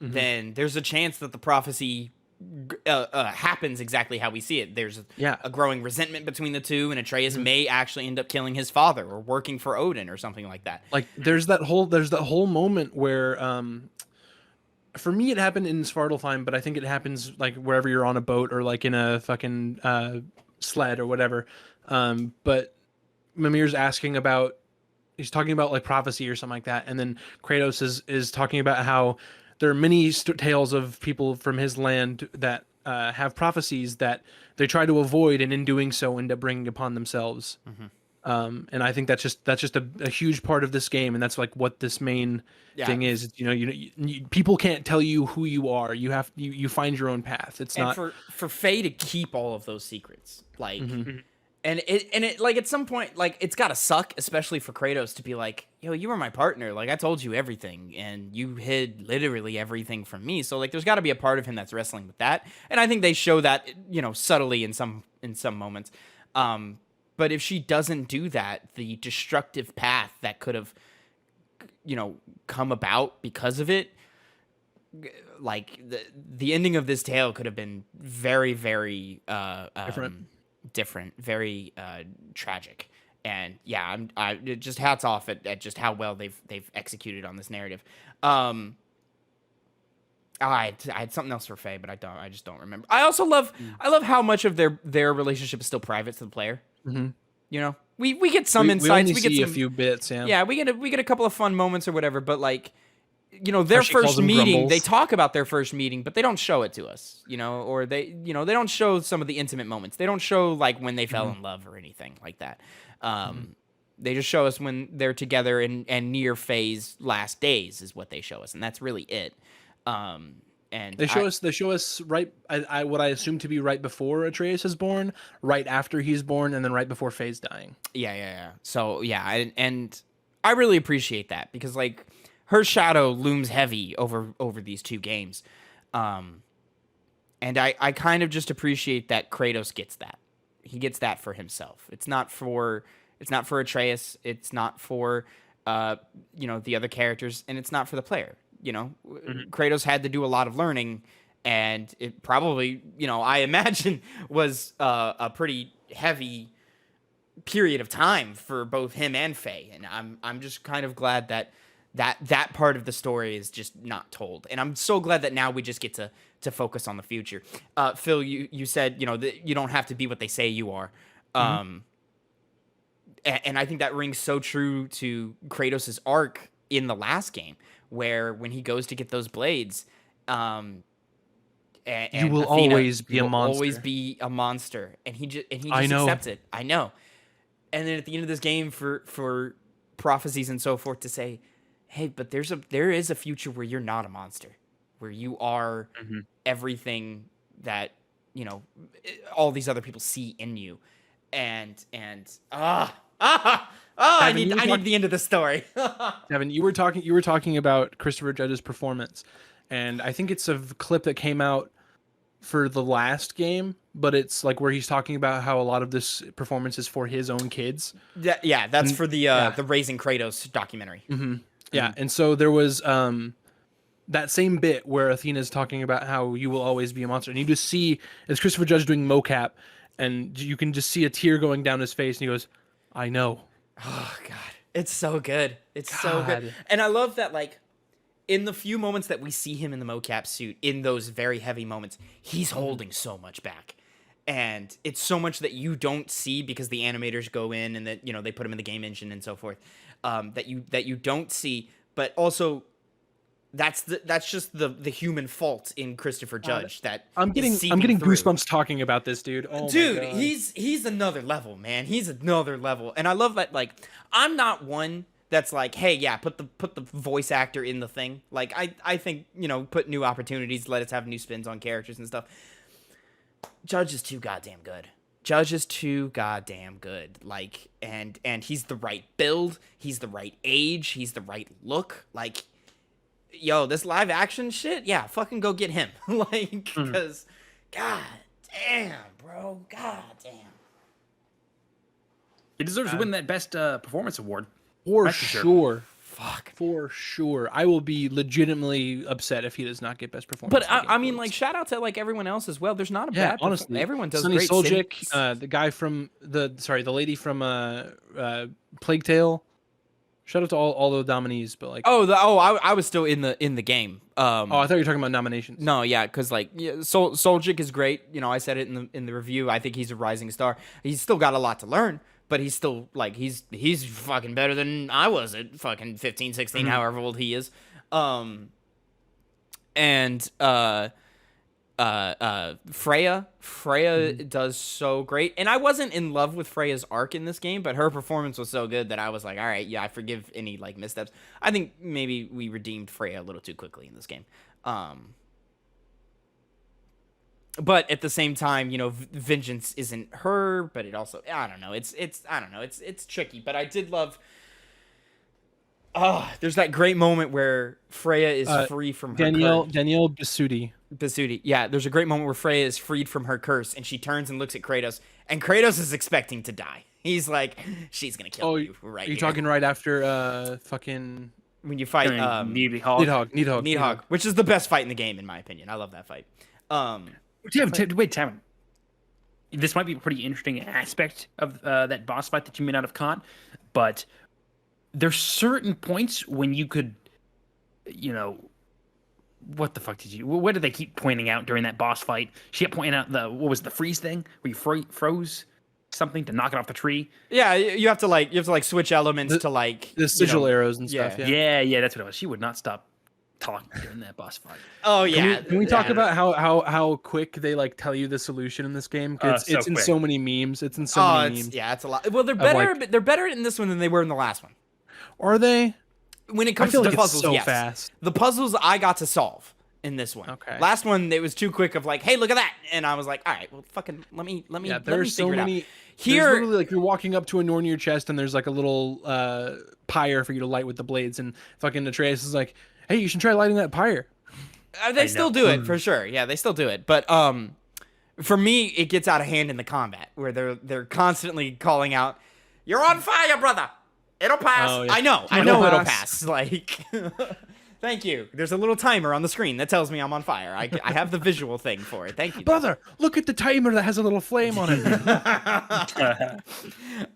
A: then there's a chance that the prophecy happens exactly how we see it. There's a growing resentment between the two, and Atreus may actually end up killing his father or working for Odin or something like that.
C: Like there's that whole moment where for me it happened in Svartalfheim, but I think it happens like wherever you're on a boat or like in a fucking sled or whatever. But Mimir's he's talking about like prophecy or something like that, and then Kratos is talking about how there are many tales of people from his land that have prophecies that they try to avoid, and in doing so end up bringing upon themselves. And I think that's just a huge part of this game, and that's like what this main thing is. People can't tell you who you are. You find your own path. It's not
A: for Faye to keep all of those secrets, like. And it like at some point, like, it's gotta suck, especially for Kratos, to be like, yo, you were my partner, like I told you everything and you hid literally everything from me. So like there's gotta be a part of him that's wrestling with that. And I think they show that, subtly in some moments. But if she doesn't do that, the destructive path that could have, come about because of it, like the ending of this tale could have been very, very different, very tragic. And yeah, I just hats off at just how well they've executed on this narrative. I had something else for Faye, but I just don't remember. I also love how much of their relationship is still private to the player. We get some insights.
C: We get a few bits.
A: Yeah, we get a couple of fun moments or whatever, but like, their first meeting,
C: grumbles.
A: they talk about their first meeting, but they don't show it to us, or they don't show some of the intimate moments. They don't show like when they fell in love or anything like that. They just show us when they're together and near Faye's last days is what they show us, and that's really it. And
C: they show us right. What I assume to be right before Atreus is born, right after he's born, and then right before Faye's dying.
A: Yeah. So yeah, and I really appreciate that, because like, her shadow looms heavy over these two games. And I kind of just appreciate that Kratos gets that. He gets that for himself. It's not for Atreus. It's not for the other characters, and it's not for the player. Kratos had to do a lot of learning, and it probably, I imagine was a pretty heavy period of time for both him and Faye. And I'm just kind of glad that part of the story is just not told. And I'm so glad that now we just get to focus on the future. Phil, you said, that you don't have to be what they say you are. And I think that rings so true to Kratos' arc in the last game, where when he goes to get those blades, and
C: you will
A: Athena,
C: always be a monster.
A: Always be a monster. And he just
C: I know.
A: accepts it. I know. and then at the end of this game for prophecies and so forth to say, hey, but there is a future where you're not a monster, where you are everything that, you know, all these other people see in you. I need the end of the story.
C: Devin, you were talking about Christopher Judge's performance, and I think it's a clip that came out for the last game, but it's like where he's talking about how a lot of this performance is for his own kids.
A: That's for the Raising Kratos documentary.
C: Yeah, and so there was that same bit where Athena's talking about how you will always be a monster, and you just see it's Christopher Judge doing mocap, and you can just see a tear going down his face, and he goes, "I know."
A: Oh God, it's so good. It's so good, and I love that. Like, in the few moments that we see him in the mocap suit, in those very heavy moments, he's holding so much back, and it's so much that you don't see because the animators go in and that, you know, they put him in the game engine and so forth. That you don't see, but also that's just the human fault in Christopher Judge that
C: I'm getting goosebumps talking about this dude. Oh
A: dude,
C: my God.
A: he's another level, man. He's another level, and I love that. Like, I'm not one that's like, hey, yeah, put the voice actor in the thing. Like, I think, you know, put new opportunities, let us have new spins on characters and stuff. Judge is too goddamn good. Judge is too goddamn good. Like, and he's the right build, he's the right age, he's the right look. Like, yo, this live action shit, yeah, fucking go get him. Like, because, god damn, bro, god damn.
B: He deserves to win that best performance award.
C: For sure.
A: Fuck.
C: For sure. I will be legitimately upset if he does not get best performance.
A: But I mean, like, shout out to like everyone else as well. There's not a bad
C: honestly.
A: Everyone does
C: Sunny
A: great.
C: Soljic, the guy from the lady from Plague Tale. Shout out to all the nominees, but like
A: I was still in the game.
C: I thought you were talking about nominations.
A: No, yeah, because like Soljic is great. You know, I said it in the review. I think he's a rising star. He's still got a lot to learn, but he's still like he's fucking better than I was at fucking 15, 16, however old he is. Freya does so great, and I wasn't in love with Freya's arc in this game, but her performance was so good that I was like, all right, yeah, I forgive any like missteps. I think maybe we redeemed Freya a little too quickly in this game. But at the same time, you know, vengeance isn't her, but it also, I don't know, it's tricky. But I did love. There's that great moment where Freya is free from her
C: Danielle
A: curse.
C: Bisutti.
A: Yeah, there's a great moment where Freya is freed from her curse, and she turns and looks at Kratos, and Kratos is expecting to die. He's like, she's gonna kill you right.
C: Are you talking right after fucking
A: when you fight
C: Needhog,
A: which is the best fight in the game in my opinion. I love that fight.
B: Wait, Tavin. This might be a pretty interesting aspect of that boss fight that you may not have caught, but there's certain points when you could, you know, what did they keep pointing out during that boss fight? She kept pointing out the freeze thing where you froze something to knock it off the tree.
A: Yeah, you have to switch elements to like
C: the sigil arrows and stuff.
B: Yeah, that's what it was. She would not stop talking during that boss fight.
A: Oh yeah.
C: Can we talk about how quick they like tell you the solution in this game? It's in so many memes. It's in so many memes.
A: Yeah, it's a lot. Well, they're better. They're better in this one than they were in the last one.
C: Are they?
A: When it comes to the puzzles,
C: so
A: yes.
C: fast.
A: The puzzles I got to solve in this one.
C: Okay.
A: Last one, it was too quick of like, hey, look at that, and I was like, all right, well, fucking let me
C: there's so
A: figure
C: many.
A: it out. Here,
C: there's literally like you're walking up to a Norn in your chest, and there's like a little pyre for you to light with the blades, and fucking Atreus is like, hey, you should try lighting that pyre.
A: They still do it for sure. Yeah, they still do it, but for me, it gets out of hand in the combat where they're constantly calling out, "You're on fire, brother." It'll pass. Oh, yeah. I know it'll pass. Like, thank you. There's a little timer on the screen that tells me I'm on fire. I have the visual thing for it. Thank you.
C: Brother, look at the timer that has a little flame on it.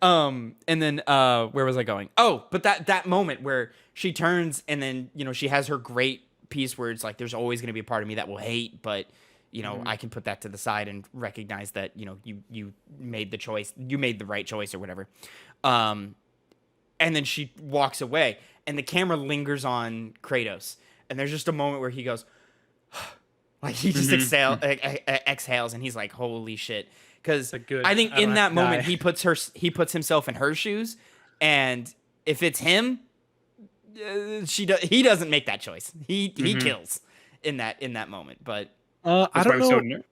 A: And then where was I going? Oh, but that moment where she turns and then, you know, she has her great piece where it's like, there's always going to be a part of me that will hate, but you know, I can put that to the side and recognize that, you know, you made the choice, you made the right choice or whatever. And then she walks away, and the camera lingers on Kratos. And there's just a moment where he goes, Like he just exhales, and he's like, "Holy shit!" Because
C: Like,
A: I think
C: I don't
A: in
C: have
A: that
C: to
A: moment
C: die.
A: he puts himself in her shoes, and if it's him, he doesn't make that choice. He kills in that moment. But
C: I
B: That's why
C: don't
B: it was so
C: know.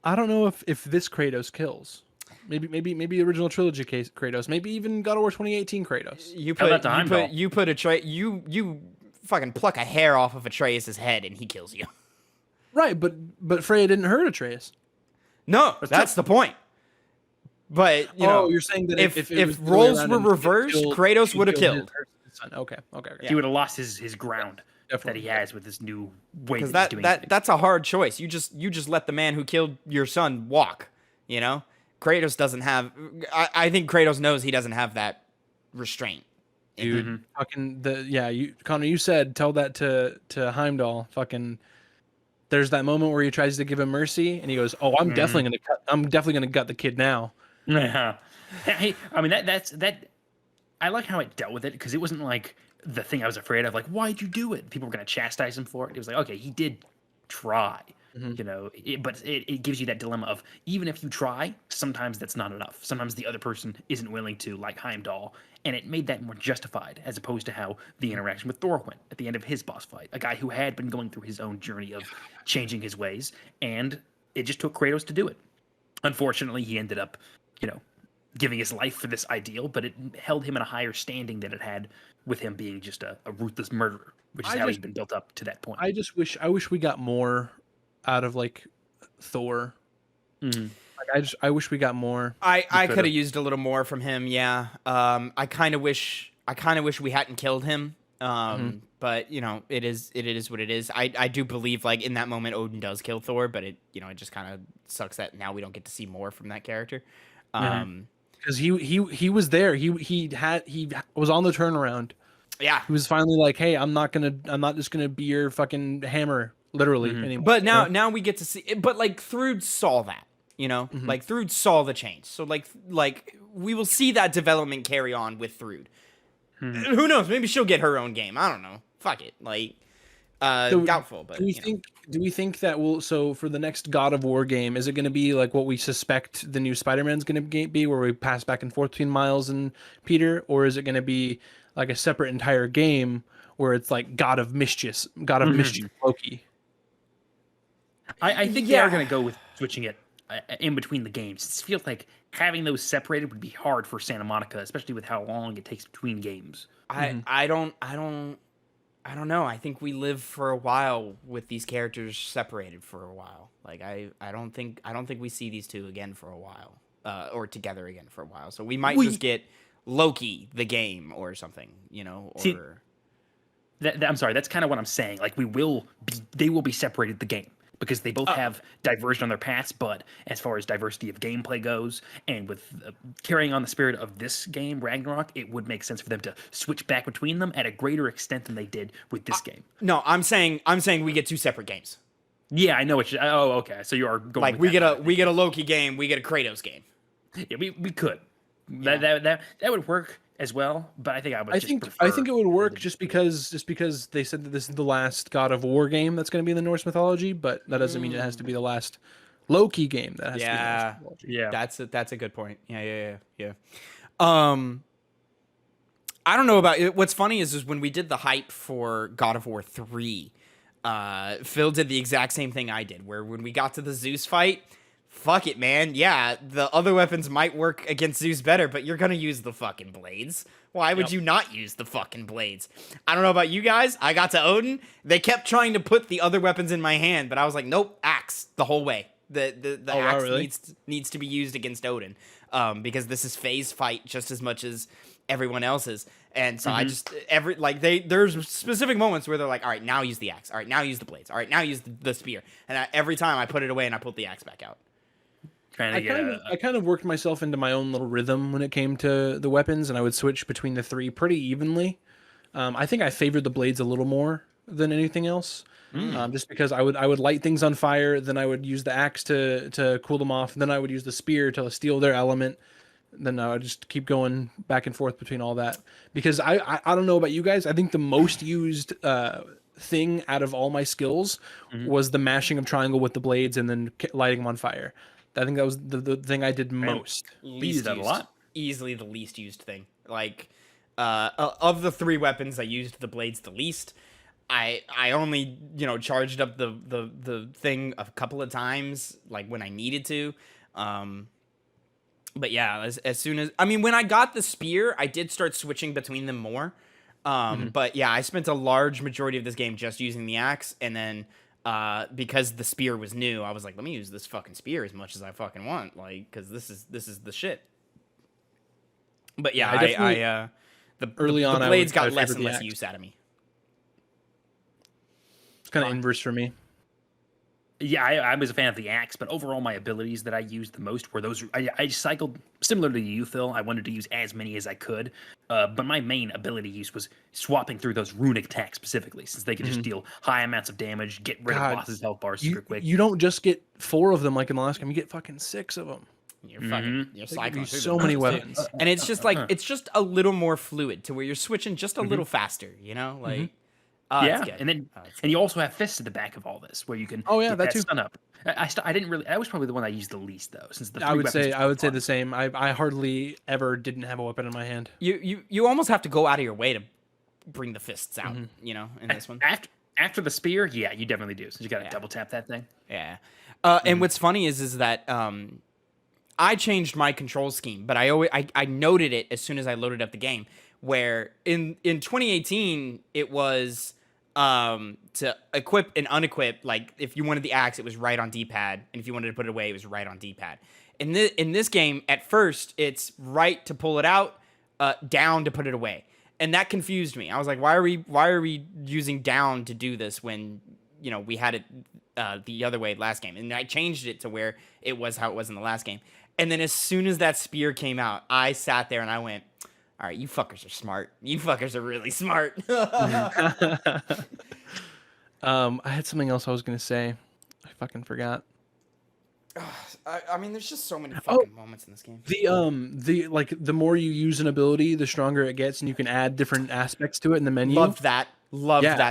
C: I don't know if this Kratos kills. Maybe original trilogy case Kratos. Maybe even God of War 2018 Kratos.
B: Tell that to Heimdall.
A: you put you fucking pluck a hair off of Atreus' head, and he kills you.
C: Right, but Freya didn't hurt Atreus.
A: No, that's the point. But you know,
C: you're saying that
A: if
C: it was the other way
A: roles
C: around
A: were
C: and she
A: reversed,
C: killed-
A: Kratos
C: she
A: would have
C: killed
A: killed.
C: his son. Okay.
B: He would have lost his ground that
C: Definitely.
B: he has with this new way
A: Because
B: that he's doing things.
A: that's a hard choice. You just let the man who killed your son walk. You know, Kratos doesn't have. I think Kratos knows he doesn't have that restraint.
C: Dude, fucking Connor, you said tell that to Heimdall. Fucking, there's that moment where he tries to give him mercy, and he goes, "Oh, I'm definitely gonna gut the kid now."
B: Yeah. Hey, I mean that. I like how it dealt with it because it wasn't like the thing I was afraid of. Like, why'd you do it? People were gonna chastise him for it. It was like, okay, he did try. You know, but it gives you that dilemma of even if you try, sometimes that's not enough. Sometimes the other person isn't willing to, like Heimdall, and it made that more justified as opposed to how the interaction with Thor went at the end of his boss fight. A guy who had been going through his own journey of changing his ways, and it just took Kratos to do it. Unfortunately, he ended up, giving his life for this ideal, but it held him in a higher standing than it had with him being just a ruthless murderer, which is how he's been built up to that point.
C: I wish we got more out of like Thor. Like, I wish we got more.
A: I could have used a little more from him. Yeah. I kind of wish we hadn't killed him. But it is what it is. I do believe like in that moment Odin does kill Thor, but it just kind of sucks that now we don't get to see more from that character.
C: Because he was there. He was on the turnaround.
A: Yeah.
C: He was finally like, "Hey, I'm not just gonna be your fucking hammer, literally anymore."
A: But now we get to see. But like Thrud saw that, like Thrud saw the change. So like we will see that development carry on with Thrud. Who knows? Maybe she'll get her own game. I don't know. Fuck it. Like doubtful. But
C: do we think that will? So for the next God of War game, is it going to be like what we suspect the new Spider-Man's going to be, where we pass back and forth between Miles and Peter, or is it going to be like a separate entire game where it's like God of Mischief Loki?
B: I think they are going to go with switching it in between the games. It feels like having those separated would be hard for Santa Monica, especially with how long it takes between games.
A: I don't know. I think we live for a while with these characters separated for a while. Like I don't think we see these two again for a while, or together again for a while. So we might just get Loki the game or something, or.
B: See, I'm sorry. That's kind of what I'm saying. Like they will be separated the game because they both have diverged on their paths. But as far as diversity of gameplay goes, and with carrying on the spirit of this game, Ragnarok, it would make sense for them to switch back between them at a greater extent than they did with this game.
A: No, I'm saying we get two separate games.
B: Yeah, I know what you. Oh, okay. So you are going
A: like we get a Loki game, we get a Kratos game.
B: Yeah, we could. Yeah. That would work as well, but I think I
C: think it would work just because they said that this is the last God of War game that's going to be in the Norse mythology, but that doesn't mean it has to be the last Loki game that has to be in the Norse mythology.
A: Yeah, that's a good point. Yeah. I don't know about it. What's funny is when we did the hype for God of War 3, Phil did the exact same thing I did, where when we got to the Zeus fight, fuck it, man. Yeah, the other weapons might work against Zeus better, but you're gonna use the fucking blades. Why would you not use the fucking blades? I don't know about you guys. I got to Odin. They kept trying to put the other weapons in my hand, but I was like, nope, axe the whole way. The axe
C: really?
A: needs to be used against Odin, because this is phase fight just as much as everyone else's. And so I just there's specific moments where they're like, all right, now use the axe. All right, now use the blades. All right, now use the spear. And every time I put it away and I pulled the axe back out.
C: I kind of worked myself into my own little rhythm when it came to the weapons, and I would switch between the three pretty evenly. I think I favored the blades a little more than anything else, just because I would light things on fire, then I would use the axe to cool them off, and then I would use the spear to steal their element. Then I would just keep going back and forth between all that, because I don't know about you guys. I think the most used thing out of all my skills was the mashing of triangle with the blades and then lighting them on fire. I think that was the thing I did most.
B: Use that a lot.
A: Easily the least used thing. Like, of the 3 weapons, I used the blades the least. I only, charged up the thing a couple of times, like when I needed to. But yeah, as soon as, when I got the spear, I did start switching between them more. But yeah, I spent a large majority of this game just using the axe, and then because the spear was new, I was like, let me use this fucking spear as much as I fucking want, like, because this is the shit. But yeah, the blades got less and less use out of me.
C: It's kind of inverse for me.
B: Yeah, I was a fan of the axe, but overall my abilities that I used the most were those. I cycled similar to you, Phil. I wanted to use as many as I could, but my main ability use was swapping through those runic attacks specifically, since they could just deal high amounts of damage, get rid of bosses' health bars super quick.
C: You don't just get 4 of them like in the last game; you get fucking 6 of them.
A: You're cycling through
C: so many weapons,
A: and it's just like it's just a little more fluid to where you're switching just a little faster. Like.
B: Yeah, and you also have fists at the back of all this, where you can
C: that too.
B: Stun up. I didn't really. That was probably the one I used the least though, since the
C: I would say the same. I hardly ever didn't have a weapon in my hand.
A: You almost have to go out of your way to bring the fists out. In this one.
B: After the spear, yeah, you definitely do. Since you got to double tap that thing.
A: Yeah, and what's funny is that I changed my control scheme, but I noted it as soon as I loaded up the game. Where in 2018 it was. To equip and unequip, like if you wanted the axe, it was right on D-pad, and if you wanted to put it away, it was right on D-pad. In this game, at first, it's right to pull it out, down to put it away, and that confused me. I was like, why are we using down to do this when we had it the other way last game? And I changed it to where it was how it was in the last game. And then as soon as that spear came out, I sat there and I went, all right, you fuckers are smart. You fuckers are really smart.
C: I had something else I was gonna say. I fucking forgot.
A: There's just so many fucking moments in this game.
C: The more you use an ability, the stronger it gets, and you can add different aspects to it in the menu.
A: Loved that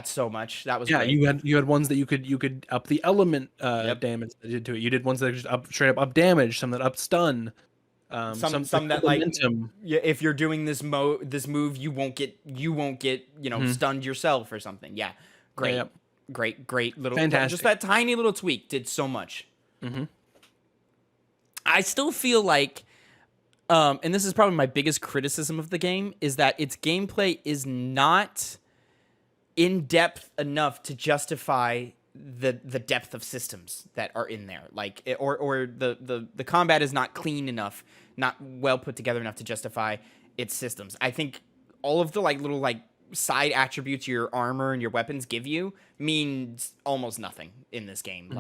A: so much. That was great.
C: You had ones that you could up the element damage that did to it. You did ones that just straight up damage, some that up stun.
A: Some that momentum. If you're doing this move, you won't get stunned yourself or something. Yeah, great, great little.
C: Fantastic.
A: Just that tiny little tweak did so much. I still feel like, and this is probably my biggest criticism of the game, is that its gameplay is not in depth enough to justify the depth of systems that are in there, like or the combat is not clean enough, not well put together enough to justify its systems. I think all of the little side attributes your armor and your weapons give you means almost nothing in this game.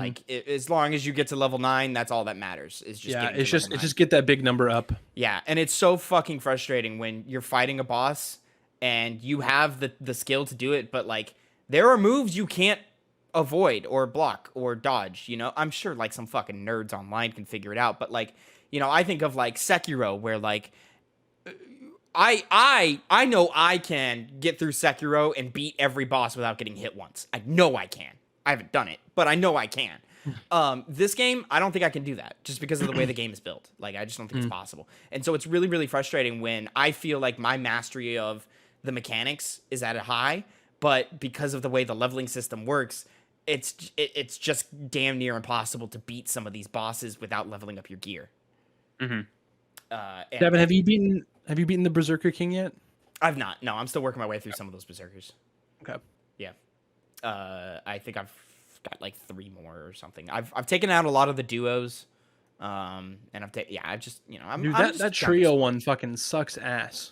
A: As long as you get to level 9, that's all that matters. Is just
C: it's just get that big number up.
A: Yeah, and it's so fucking frustrating when you're fighting a boss and you have the skill to do it, but there are moves you can't avoid or block or dodge. I'm sure some fucking nerds online can figure it out, but I think of Sekiro, where I know I can get through Sekiro and beat every boss without getting hit once. I know I can. I haven't done it, but I know I can. This game, I don't think I can do that just because of the way the game is built. I just don't think it's possible. And so it's really, really frustrating when I feel like my mastery of the mechanics is at a high, but because of the way the leveling system works, it's just damn near impossible to beat some of these bosses without leveling up your gear.
C: Devin, have you beaten the Berserker King yet?
A: I've not. No, I'm still working my way through some of those Berserkers.
C: Okay.
A: Yeah. I think I've got 3 more or something. I've taken out a lot of the duos. And
C: that trio one fucking sucks ass.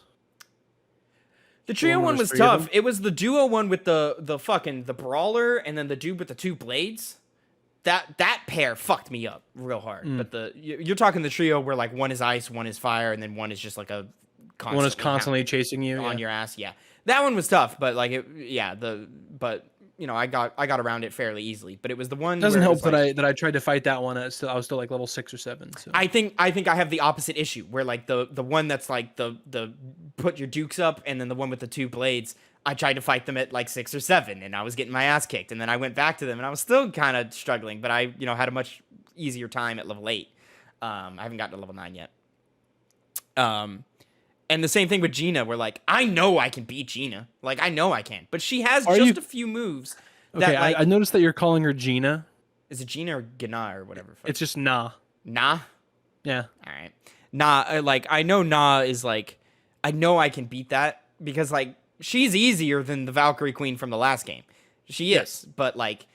A: The trio one was tough. It was the duo one with the brawler and then the dude with the 2 blades. That pair fucked me up real hard. But you're talking the trio where one is ice, one is fire, and then one is just
C: one is constantly chasing you
A: on your ass. Yeah, that one was tough. But I got around it fairly easily. But it was the one.
C: It doesn't
A: where it
C: help
A: was like,
C: that I tried to fight that one. I was still like level 6 or 7. So
A: I think I have the opposite issue where like the one that's like the put your dukes up, and then the one with the 2 blades. I tried to fight them at like 6 or 7, and I was getting my ass kicked. And then I went back to them, and I was still kind of struggling, but I had a much easier time at level 8. I haven't gotten to level 9 yet. And the same thing with Gina, where like I know I can beat Gina, like I know I can, but she has a few moves. That,
C: okay,
A: like,
C: I noticed that you're calling her Gina.
A: Is it Gina or Gina or whatever?
C: It's just Nah.
A: Nah.
C: Yeah.
A: All right. Nah. Like I know Nah is like I know I can beat that because like she's easier than the Valkyrie Queen from the last game. She is, but like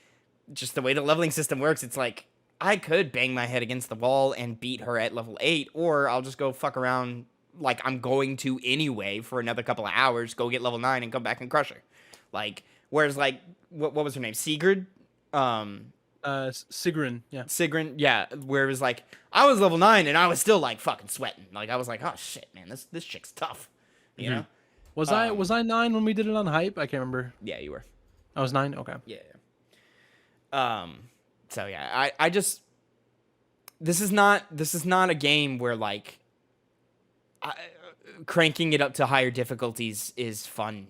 A: just the way the leveling system works, it's like I could bang my head against the wall and beat her at level 8, or I'll just go fuck around like I'm going to anyway for another couple of hours, go get level 9 and come back and crush her. Like, whereas like, what was her name? Sigrid?
C: Sigrun, yeah.
A: Sigrun, yeah. Where it was like, I was level 9 and I was still like fucking sweating. Like, I was like, oh shit, man, this chick's tough. You know?
C: Was I 9 when we did it on Hype? I can't remember.
A: Yeah, you were.
C: I was 9? Okay.
A: Yeah. So yeah, I just, this is not a game where like, cranking it up to higher difficulties is fun,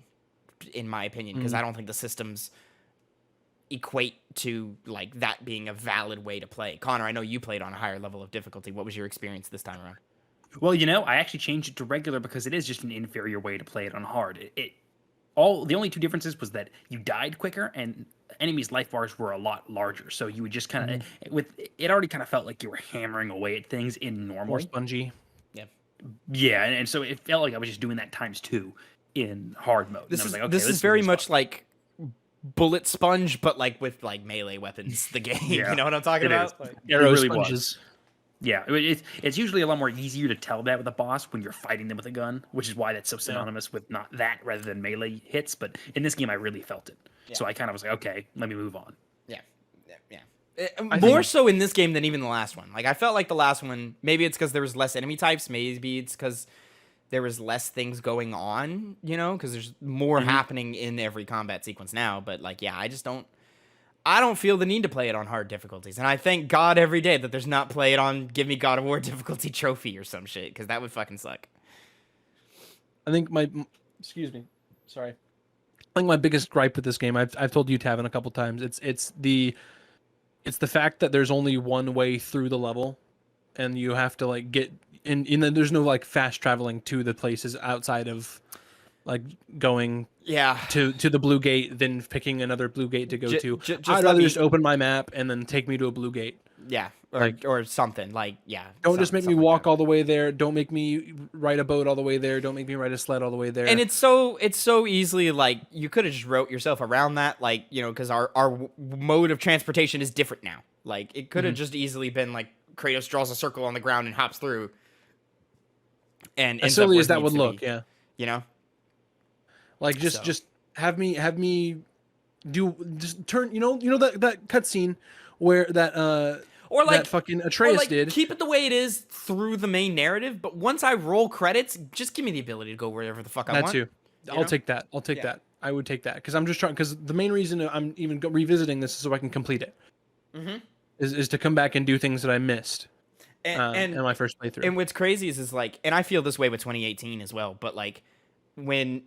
A: in my opinion, because I don't think the systems equate to like that being a valid way to play. Connor, I know you played on a higher level of difficulty. What was your experience this time around?
B: Well, I actually changed it to regular because it is just an inferior way to play it on hard. The only 2 differences was that you died quicker and enemies' life bars were a lot larger. So you would just kind of it already kind of felt like you were hammering away at things in normal.
C: More spongy.
B: Yeah, and so it felt like I was just doing that times 2 in hard mode.
A: This
B: is
A: is very much like Bullet Sponge, but like with like melee weapons. The game,
B: Yeah,
A: you know what I'm talking about? Like,
C: Arrow
B: really
C: sponges.
B: Yeah, it's usually a lot more easier to tell that with a boss when you're fighting them with a gun, which is why that's so synonymous with not that rather than melee hits. But in this game, I really felt it. Yeah. So I kind of was like, okay, let me move on.
A: Yeah. More so in this game than even the last one. Like I felt like the last one, maybe it's because there was less enemy types, maybe it's because there was less things going on, because there's more happening in every combat sequence now. But like, yeah, I don't feel the need to play it on hard difficulties. And I thank God every day that there's not play it on give me God of War difficulty trophy or some shit, because that would fucking suck.
C: I think excuse me, sorry. I think my biggest gripe with this game, I've told you, Tavin, a couple times, it's the fact that there's only one way through the level, and you have to like get in. There's no like fast traveling to the places outside of like going to the blue gate, then picking another blue gate to go to. I'd rather just open my map and then take me to a blue gate.
A: Yeah, or something like
C: Don't just make me walk all the way there. Don't make me ride a boat all the way there. Don't make me ride a sled all the way there.
A: And it's so easily like you could have just wrote yourself around that, like because our mode of transportation is different now. Like it could have just easily been like Kratos draws a circle on the ground and hops through. And
C: as silly as that would look, like just have me do just turn. That cutscene where that. Or like that fucking Atreus did.
A: Keep it the way it is through the main narrative, but once I roll credits, just give me the ability to go wherever the fuck I want.
C: That too. I'll take that. That. I would take that because I'm just trying. Because the main reason I'm even revisiting this is so I can complete it. Is to come back and do things that I missed. In my first playthrough.
A: And what's crazy is like, and I feel this way with 2018 as well. But like, I'm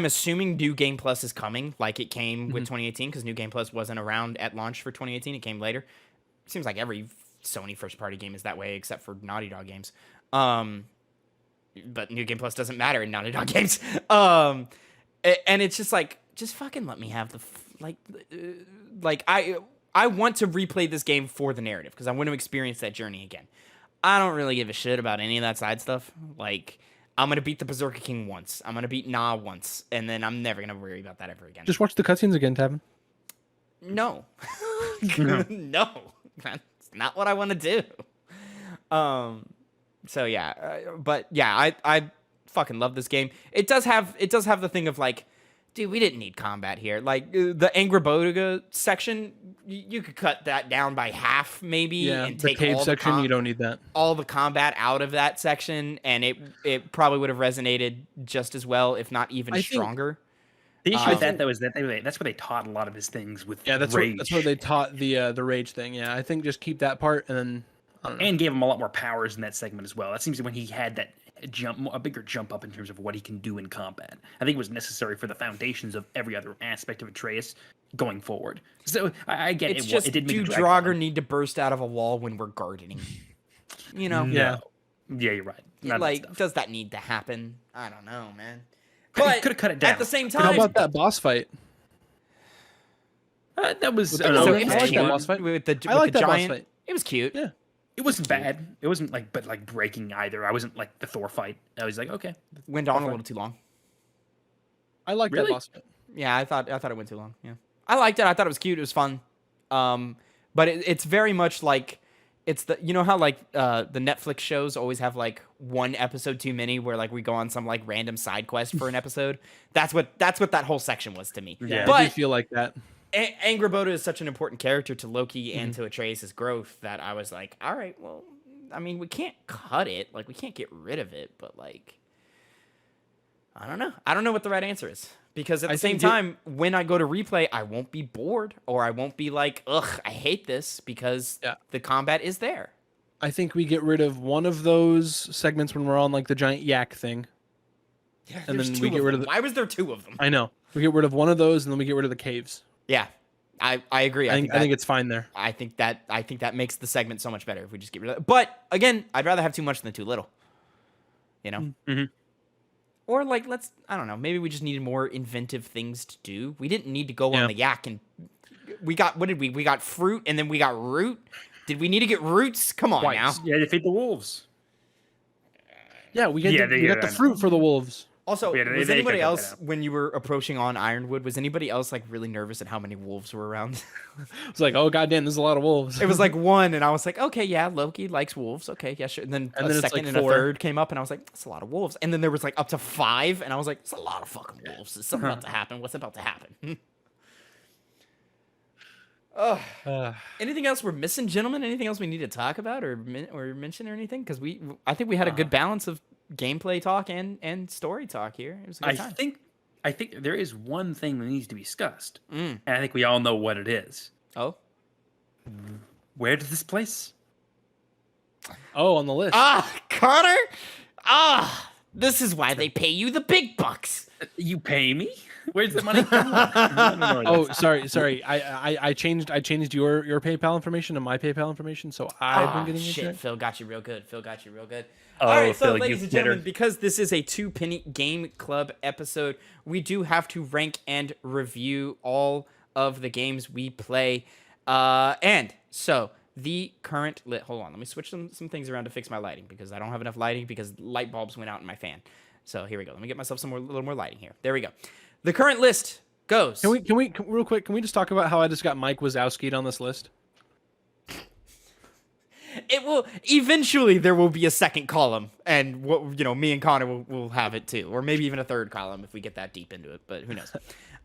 A: assuming New Game Plus is coming, like it came with 2018, because New Game Plus wasn't around at launch for 2018. It came later. Seems like every Sony first-party game is that way, except for Naughty Dog games. But New Game Plus doesn't matter in Naughty Dog games. And it's just like, just fucking let me have I want to replay this game for the narrative, because I want to experience that journey again. I don't really give a shit about any of that side stuff. Like, I'm going to beat the Berserker King once. I'm going to beat Na once, and then I'm never going to worry about that ever again.
C: Just watch the cutscenes again, Tavin.
A: No. No. That's not what I want to do. So yeah, but yeah, I fucking love this game. It does have the thing of like, dude, we didn't need combat here. Like the Angrboda section, you could cut that down by half maybe, and take
C: the cave
A: all
C: section. You don't need that.
A: All the combat out of that section, and it probably would have resonated just as well, if not even stronger.
B: The issue with that though is that that's where they taught a lot of his things with
C: that's
B: rage.
C: that's where they taught the rage thing. Yeah, I think just keep that part and then I don't know.
B: And gave him a lot more powers in that segment as well. That seems when he had that a bigger jump up in terms of what he can do in combat. I think it was necessary for the foundations of every other aspect of Atreus going forward. So I get
A: it's
B: it.
A: just
B: It did make
A: do Draugr need to burst out of a wall when we're gardening? You know?
C: Yeah.
B: Yeah, you're right. None of that
A: Like,
B: stuff.
A: does that need to happen? I don't know, man.
B: He
A: But
B: could have cut it down.
A: at the same
C: But how
A: time,
C: about that boss fight?
B: That was
C: With
B: I
C: the
B: don't know,
C: goat?
A: it
C: I
A: was
C: like that
A: cute
C: boss fight.
A: with the
C: I like that boss
A: giant.
C: fight.
A: It was cute.
C: Yeah.
B: It wasn't bad. It wasn't like breaking either. I wasn't like the Thor fight. I was like, okay.
A: Went on a little too long.
C: I like
B: Really?
C: that boss fight.
A: Yeah, I thought it went too long. Yeah, I liked it. I thought it was cute. It was fun. But it's very much like it's how like the Netflix shows always have like one episode too many where like we go on some like random side quest for an episode. That's what that whole section was to me.
C: Yeah, I
A: But
C: do feel like that.
A: Angrboda is such an important character to Loki and to Atreus' growth that I was like, all right, well, I mean, we can't cut it. Like, we can't get rid of it, but like, I don't know. I don't know what the right answer is. Because at the same time, when I go to replay, I won't be bored or I won't be like, ugh, I hate this because the combat is there.
C: I think we get rid of one of those segments when we're on like the giant yak thing.
A: Yeah,
C: And
A: there's
C: then
A: two
C: we get
A: of
C: rid
A: them.
C: of the-
A: Why was there two of them?
C: I know. We get rid of one of those and then we get rid of the caves.
A: Yeah, I agree.
C: I think it's fine there.
A: I think that makes the segment so much better if we just get rid of it. But again, I'd rather have too much than too little. You know?
B: Mm-hmm.
A: Or like I don't know, maybe we just needed more inventive things to do. We didn't need to go on the yak and we got we got fruit and then we got root. Did we need to get roots? Come on now.
B: Yeah, defeat the wolves.
C: Yeah, we got the
B: I know.
C: fruit for the wolves.
A: Also,
B: Yeah,
A: was
B: they
A: anybody
B: could cut
A: else
B: that out.
A: when you were approaching on Ironwood? Was anybody else like really nervous at how many wolves were around?
C: It's like, oh goddamn, there's a lot of wolves.
A: It was like one, and I was like, okay, yeah, Loki likes wolves. Okay, yeah, sure. And then a
C: it's
A: second
C: like
A: and a
C: 4.
A: third came up, and I was like, that's a lot of wolves. And then there was like up to 5, and I was like, it's a lot of fucking wolves. Is something about to happen? What's about to happen? Anything else we're missing, gentlemen? Anything else we need to talk about or mention or anything? Because I think we had a good balance of gameplay talk and story talk here. It was a good time.
B: I think there is one thing that needs to be discussed, and I think we all know what it is.
A: Oh.
B: Where does this place?
C: Oh, on the list.
A: Connor? This is why they pay you the big bucks.
B: You pay me? Where's the money come from?
C: Oh, sorry. I changed your PayPal information to my PayPal information, so I've been getting
A: shit.
C: it.
A: Phil got you real good.
B: Oh,
A: All right, so
B: Phil,
A: ladies
B: you
A: and gentlemen,
B: bitter.
A: because this is a 2-penny game club episode, we do have to rank and review all of the games we play. And so the current hold on, let me switch some things around to fix my lighting because I don't have enough lighting because light bulbs went out in my fan. So here we go. Let me get myself a little more lighting here. There we go. The current list goes.
C: Can we real quick? Can we just talk about how I just got Mike Wazowski'd on this list?
A: It will eventually. There will be a second column, and me and Connor will have it too, or maybe even a third column if we get that deep into it. But who knows?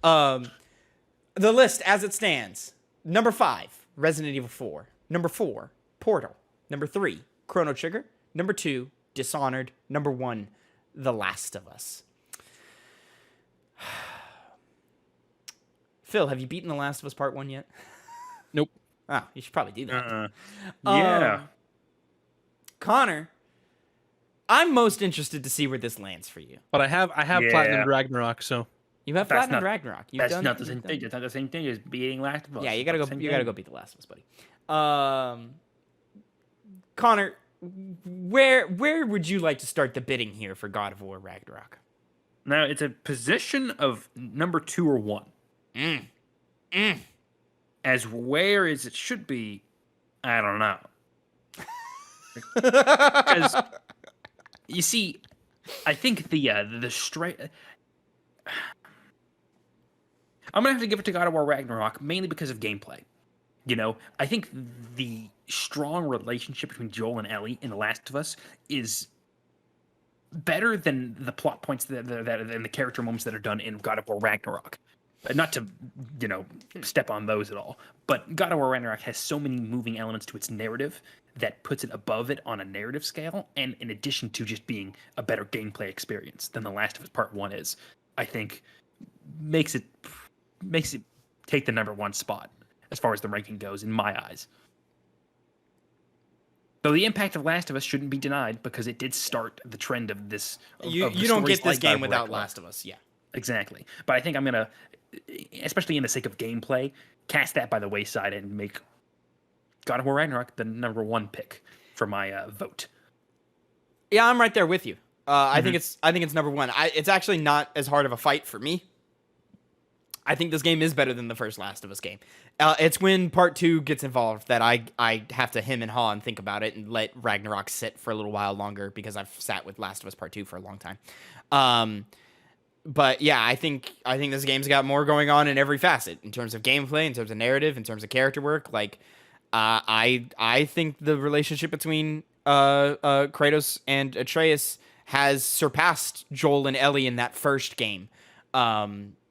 A: The list as it stands: number 5, Resident Evil 4; number 4, Portal; number 3, Chrono Trigger; number 2, Dishonored; number 1, The Last of Us. Phil, have you beaten The Last of Us Part 1 yet?
C: Nope.
A: Oh, you should probably do that.
B: Yeah.
A: Connor, I'm most interested to see where this lands for you.
C: But I have Platinum Ragnarok, so
A: You have
B: That's
A: Platinum
B: not-
A: Ragnarok.
B: That's not the same thing. That's not the same thing as beating Last of Us.
A: Yeah, you gotta go.
B: Same
A: You gotta
B: thing.
A: go beat The Last of Us, buddy. Connor, where would you like to start the bidding here for God of War Ragnarok?
B: Now it's a position of number 2 or 1. As where as it should be, I don't know. Because you see, I think the straight. I'm gonna have to give it to God of War Ragnarok mainly because of gameplay. You know, I think the strong relationship between Joel and Ellie in The Last of Us is better than the plot points that and the character moments that are done in God of War Ragnarok. Not to, step on those at all, but God of War Ragnarok has so many moving elements to its narrative that puts it above it on a narrative scale, and in addition to just being a better gameplay experience than The Last of Us Part 1 is. I think makes it take the number one spot as far as the ranking goes in my eyes. Though the impact of Last of Us shouldn't be denied because it did start the trend of this.
A: You don't get this game without Last of Us, yeah.
B: Exactly. But I think I'm going to, especially in the sake of gameplay, cast that by the wayside and make God of War Ragnarok the number one pick for my vote.
A: Yeah, I'm right there with you. I think it's number one. It's actually not as hard of a fight for me. I think this game is better than the first Last of Us game. It's when part 2 gets involved that I have to hem and haw and think about it and let Ragnarok sit for a little while longer because I've sat with Last of Us Part 2 for a long time. But yeah, I think this game's got more going on in every facet in terms of gameplay, in terms of narrative, in terms of character work. Like, I think the relationship between Kratos and Atreus has surpassed Joel and Ellie in that first game.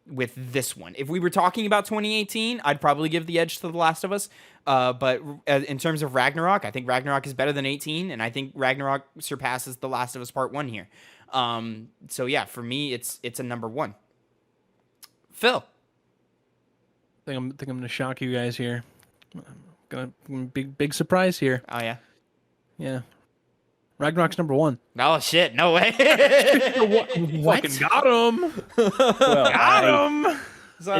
A: With this one, if we were talking about 2018, I'd probably give the edge to The Last of Us. But in terms of Ragnarok, I think Ragnarok is better than 18, and I think Ragnarok surpasses The Last of Us Part 1 here. So yeah, for me, it's a number one. Phil,
C: I think I'm gonna shock you guys here. Big surprise here.
A: Oh yeah,
C: yeah. Ragnarok's number one.
A: Oh shit! No way.
C: What? Fucking got him. Got him.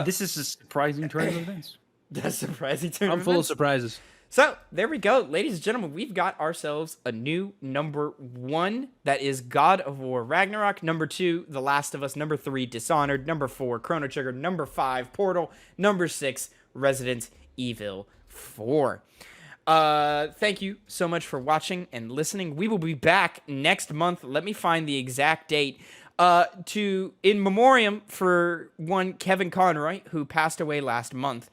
B: This is a surprising turn of events.
A: That's surprising turn.
C: I'm full of surprises.
A: So there we go, ladies and gentlemen. We've got ourselves a new number one. That is God of War Ragnarok. Number 2, The Last of Us. Number 3, Dishonored. Number 4, Chrono Trigger. Number 5, Portal. Number 6, Resident Evil 4. Thank you so much for watching and listening. We will be back next month. Let me find the exact date. In memoriam for one Kevin Conroy, who passed away last month.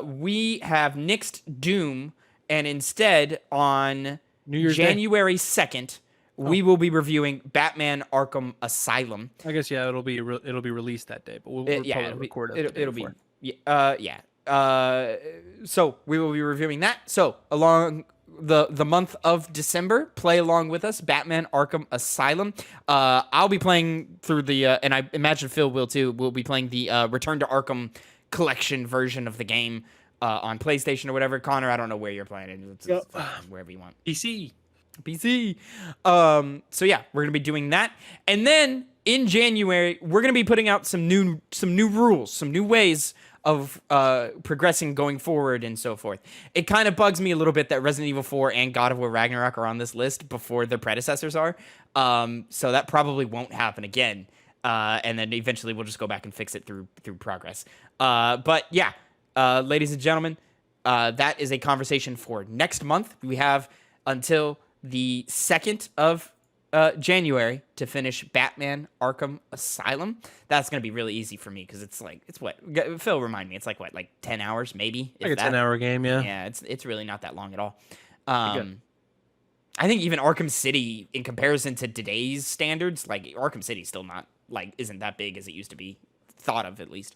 A: We have nixed Doom, and instead on January 2nd, we will be reviewing Batman: Arkham Asylum.
C: I guess it'll be released that day, but we'll probably record it. It'll be
A: yeah. So we will be reviewing that. So along the month of December, play along with us, Batman: Arkham Asylum. I'll be playing through the and I imagine Phil will too. We'll be playing the Return to Arkham collection version of the game on PlayStation or whatever. Connor, I don't know where you're playing it. It's wherever you want.
B: PC.
A: So yeah, we're gonna be doing that, and then in January we're gonna be putting out some new rules, some new ways of progressing going forward and so forth. It kind of bugs me a little bit that Resident Evil 4 and God of War Ragnarok are on this list before their predecessors are. So that probably won't happen again. And then eventually we'll just go back and fix it through progress. But yeah, ladies and gentlemen, that is a conversation for next month. We have until the 2nd of January to finish Batman: Arkham Asylum. That's gonna be really easy for me because it's what Phil remind me. It's like 10 hours maybe.
C: Like a 10-hour game, yeah.
A: Yeah, it's really not that long at all. I think even Arkham City, in comparison to today's standards, like Arkham City, still not isn't that big as it used to be, thought of at least.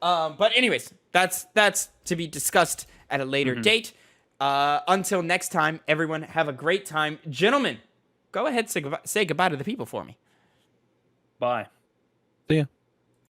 A: But anyways, that's to be discussed at a later date. Until next time, everyone have a great time, gentlemen. Go ahead, say goodbye to the people for me.
B: Bye.
C: See ya.